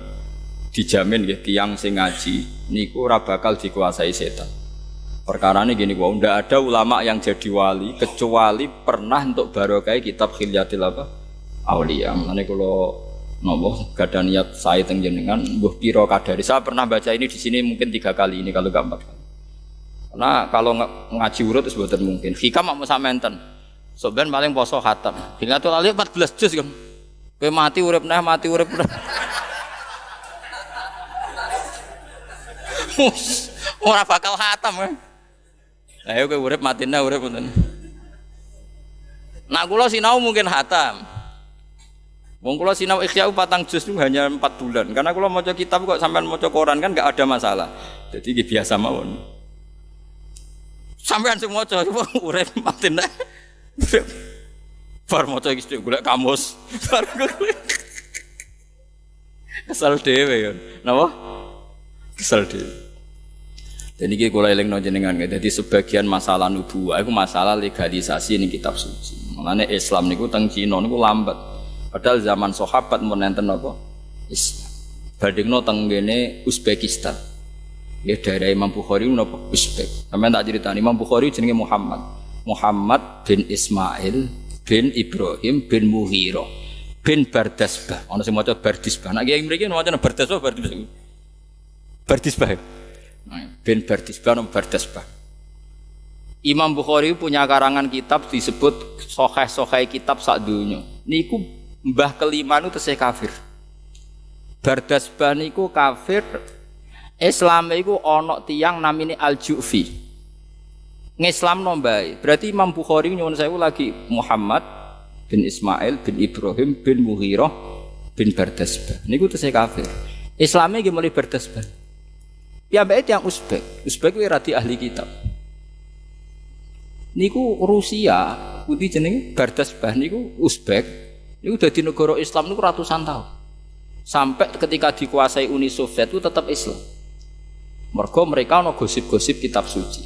S1: dijamin nggih tiyang sing ngaji niku ora bakal dikuasai setan. Perkara ini gini, ndak ada ulama yang jadi wali kecuali pernah untuk barokah kitab Khilyatil Aulia. Mulane kula napa gadah niat saya teng jenengan mbuh pira kadari. Saya pernah baca ini di sini mungkin 3 kali ini kalau enggak 4 kali. Karena kalau ngaji urut itu mboten mungkin. Hikam mak samenten. Soben paling poso khatam. Khilyatil Aulia 14 juz kan. Kowe mati urip neh mati urip. Ora bakal khatam kan. Ayo kowe urip matine urip ngoten. Nak kula sinau mungkin khatam. Wong kula sinau Ikhya 4 juz itu hanya 4 bulan. Karena kula maca kitab kok sampean maca koran kan enggak ada masalah. Jadi iki biasa mawon. Sampean sing maca urip mati nek. Bar maca iki golek kamus. Bar kesel dhewe ya. Napa? Kesel dhewe. Dan iki kula elingno jenengan. Dadi sebagian masalah nubuwah iku masalah legalisasi ning kitab suci. Mulane Islam niku teng Cina niku lambat. Padahal zaman sahabat mun enten apa? Islam. Bandingno teng ngene Uzbekistan. Ya daerah Imam Bukhari napa Uzbek. Sampeyan tak critani Imam Bukhari jenenge Muhammad. Muhammad bin Ismail bin Ibrahim bin Mughirah bin Bardasbah. Ana sing maca Bardisbah. Nek iki mriki maca Bardasbah Bardisbah. Bardisbah. Bin Bardisbah nang Bardasbah. Imam Bukhari punya karangan kitab disebut Sahih kitab sak donya. Niku mbah kelima itu tesih kafir. Bardasbah niku kafir. Islam iku ana tiyang namine Al-Ju'fi. Ngislamno mbae. Berarti Imam Bukhari nyuwun sewu lagi Muhammad bin Ismail bin Ibrahim bin Mughirah bin Bardasbah. Niku tesih kafir. Islame nggih mulai Bardasbah. Piyambake tiyang Uzbek. Uzbek kuwi radi ahli kitab. Niku Rusia, putih jenenge Bardasbah niku Uzbek. Itu dari negara Islam itu ratusan tahun. Sampai ketika dikuasai Uni Soviet itu tetap Islam. Mergo mereka ada gosip-gosip kitab suci.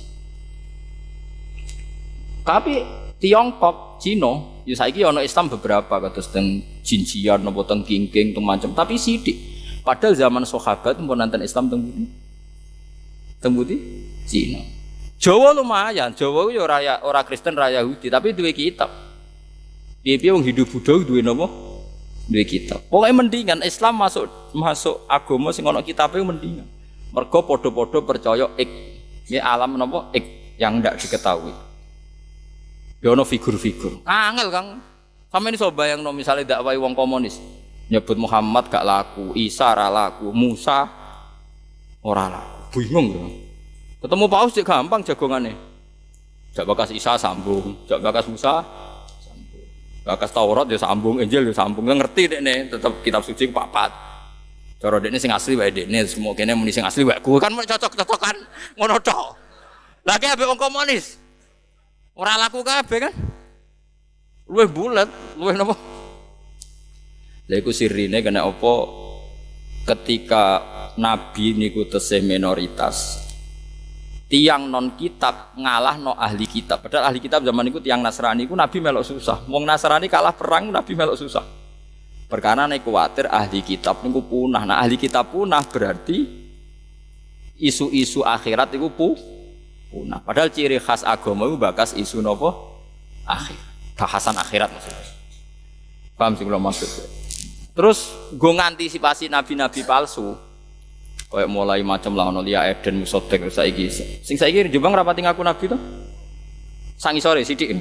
S1: Tapi Tiongkok, Cina, ya saiki ana Islam beberapa kados teng Jinjian napa teng Kingking teng macam, tapi sithik. Padahal zaman sahabat pun nonton Islam teng pundi? Teng pundi? Cina. Jawa lumayan, Jawa yo ora Kristen, ora Yahudi, tapi duwe kitab. Piye-piye wong Hindu Buddha duwe napa? Duwe kitab. Pokoke mendingan Islam masuk agama sing ana kitabe mendingan. Mergo padha-padha percaya ya alam napa yang ndak diketahui. Ya ana figur-figur. Angel Kang. Sampeyan iso bayangno misale dakwahi wong komunis. Nyebut Muhammad gak laku, Isa ora laku, Musa ora laku. Bingung lho. Ketemu Paus sik gampang jagongane. Jak bakas Isa sambung, jak bakas Musa bakas Taurat ya sambung, Injil ya sambung. Ngerti dekne tetep kitab suci papat. Cara dekne sing asli wae dekne, semua kene muni sing asli wae. Ku kan cocok-cocokan ngono tok. Lah ki ambek wong komunis. Ora laku kabeh kan? Luwih bulet, luwih napa? Lha iku sirine kena apa ketika nabi niku tesih minoritas. Tiang non kitab ngalah no ahli kitab. Padahal ahli kitab zaman itu tiang Nasrani itu Nabi melok susah. Wong Nasrani kalah perang Nabi melok susah. Perkara nek kuwatir ahli kitab niku punah. Nah ahli kitab punah berarti isu-isu akhirat itu punah. Padahal ciri khas agama itu bakas isu napa? Akhir. Bahasan akhirat maksudnya. Paham sing kula maksud. Terus go ngantisipasi nabi-nabi palsu. Kayak mulai macam lah ono Lia Eden Musodek saiki. Sing saiki Jombang rapati ngaku nabi to? Sangi sore sithik.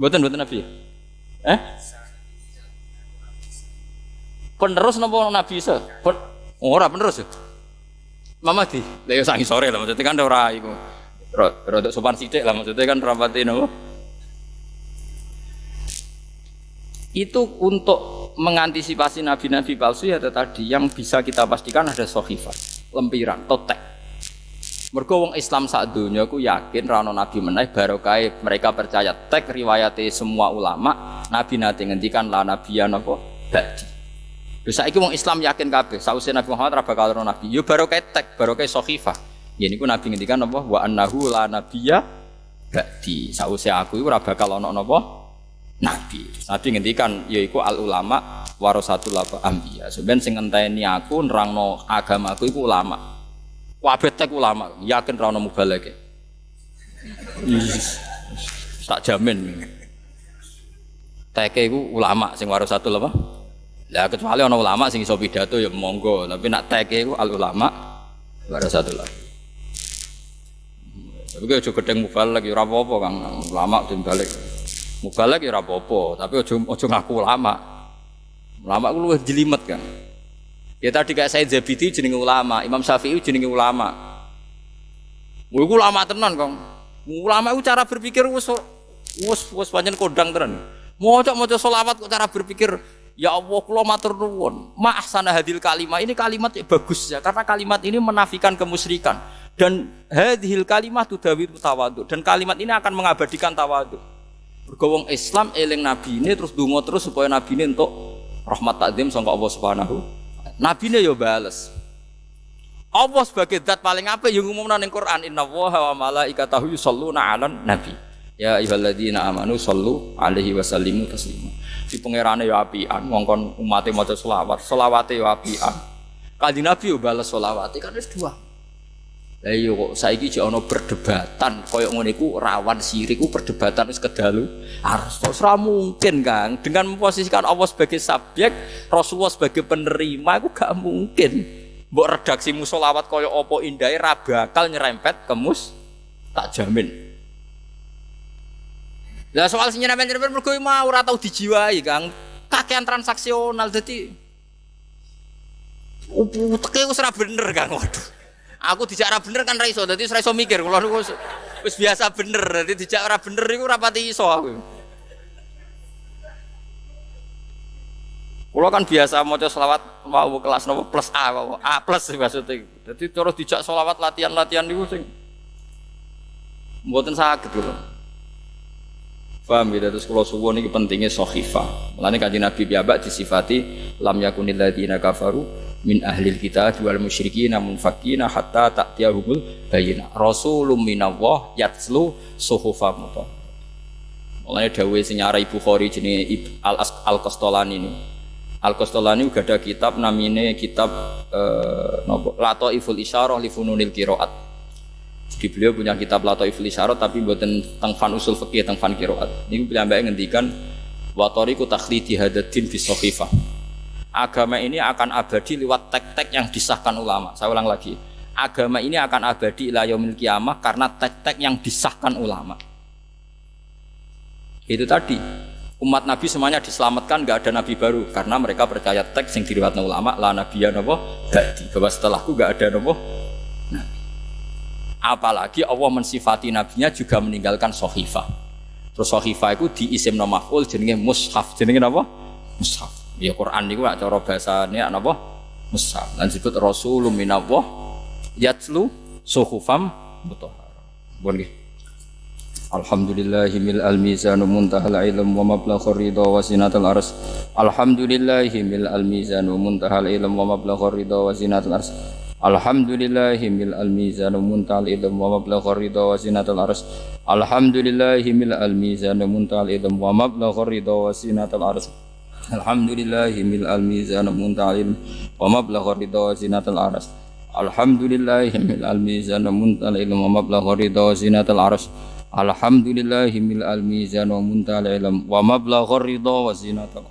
S1: Mboten nabi. Penerus napa nabi Isa? Ora penerus ya. Mamadi. Lah ya sangi sore lah maksudnya kan ora iku. Rodok sopan sithik lah maksudnya kan rapati napa? Itu untuk mengantisipasi nabi-nabi palsu ya tadi yang bisa kita pastikan ada sohifat, lempiran, totek. Mergo wong Islam sak donya ku yakin ra ono nabi meneh barokah mereka percaya tek riwayate semua ulama nabi nate ngendikan la nabiyan apa ba'di. Lha saiki wong Islam yakin kabeh sause Nabi Muhammad ra bakal ono nabi. Ya barokah tek, barokah sohifah. Ya niku nabi ngendikan apa wa annahu la nabiyya ba'di. Sause aku iku ora bakal ono napa nabi. Nabi ngendikan yaiku al ulama warasatul anbiya. Sampeyan sing ngenteni aku nerangno agamaku iku ulama. Kabeh tek ulama, yakin ra ono mubalake. Tak jamin. Teke iku ulama sing warasatul apa? Lah kecuali ono ulama sing iso pidato ya monggo, tapi nak teke iku al ulama warasatul anbiya. Tapi aja gedeng mubalak ya ora apa-apa Kang. Ulama timbalik. Mubalak ya ora apa-apa, tapi aja ngaku ulama. Ulama ku luwih jelimet kan. Ya tadi kayak Said Zabidi jenenge ulama, Imam Syafi'i jenenge ulama. Kuwi ku ulama tenan, Kang. Ulama itu cara berpikir wis pancen kondang tenan. Maca selawat kok cara berpikir Ya Allah, kula matur nuwun. Ma ahsana hadil kalimah. Ini kalimat yang bagus ya, karena kalimat ini menafikan kemusyrikan. Dan hadhil kalimah tudawi tawadhu. Dan kalimat ini akan mengabadikan tawadhu. Bergowong Islam eling nabi ini terus donga terus supaya nabi ini untuk rahmat takdim sangka Allah Subhanahu. Nabi ini ya bales. Allah sebagai zat paling apik yang ngumumna ning Quran, innallaha wa malaikatahu yusholluna 'alan nabi. Ya ayyuhalladzina amanu shollu 'alaihi wa sallimu taslima. Si pangerane ya apian, ngongkon umate maca selawat, selawate ya apian. Kanjeng Nabi yo bales selawate kan wis dua. Lah iya kok saiki jek ana perdebatan koyo ngene iku rawan syirik ku perdebatan wis kedalu. Harus ora mungkin Kang dengan memposisikan Allah sebagai subjek, Rasulullah sebagai penerima iku gak mungkin. Mbok redaksimu selawat kaya apa indahe ra bakal nyerempet kemus tak jamin. Lah soal sing nyerempet mergo mau ora tau dijiwai Kang. Kakean transaksional dadi teke wis ora bener Kang. Waduh. Aku dijak ora bener kan ra iso. Dadi ora iso mikir kula niku wis biasa bener. Dadi dijak ora bener iku ora pati iso aku. Kulo kan biasa maca selawat mau kelas nopo plus A, A plus maksudnya. Jadi terus dijak selawat latihan-latihan niku sing mboten saged kulo. Paham ya, terus kulo suwun iki pentingnya sahifa. Mulane Kanjeng Nabi piyambak disifati lam yakunil ladzina kafaru min ahlil kitab wal musyrikin munfakina hatta ta'tiyahumul bayyinah. Rasulun minallah yatslu suhufam mutahharah. Mulane dawuhe sing nyarai Bukhari jenenge Al-Qastolani ini. Al-Qastolani juga ada kitab namine kitab Lataiful Isyarah li Fununil Qiraat. Jadi beliau punya kitab Lataiful Isyarah tapi mboten teng fan usul fikih teng fan qiraat. Niku piyambake ngendikan wa tariqu takhlidi hadatin fi shahifah. Agama ini akan abadi lewat tek-tek yang disahkan ulama. Saya ulang lagi. Agama ini akan abadi ila yaumil qiyamah karena tek-tek yang disahkan ulama. Itu tadi. Umat Nabi semuanya diselamatkan, enggak ada nabi baru karena mereka percaya teks yang diriwayatkan ulama la nabiyya napa ba'di, bahwa setelahku enggak ada napa nabi. Apalagi Allah mensifati nabinya juga meninggalkan shahifah. Terus shahifah itu diisimna maf'ul jenenge mushaf. Jenenge napa? Mushaf. Ya Quran niku cara bahasane napa? Mushaf. Lan disebut rasulun minallah yatslu suhufam mutahharah. Bon nggih. Alhamdulillahi mil al-mizanu muntahal ilm wa mablaghur ridha wa zinatul ars. Alhamdulillahi mil al-mizanu muntahal ilm wa mablaghur ridha wa zinatul ars. Alhamdulillahi mil al-mizanu muntahal ilm wa mablaghur ridha wa zinatul ars. Alhamdulillahi mil al-mizanu muntahal ilm wa mablaghur ridha wa zinatul ars. Alhamdulillahi mil al-mizanu muntahal ilm wa mablaghur ridha wa zinatul ars. Alhamdulillahi mil al-mizanu muntahal ilm wa mablaghur ridha wa zinatul ars. Alhamdulillahi mil al-mizan wa muntal ilm wa mablaghur ridha wa zinatul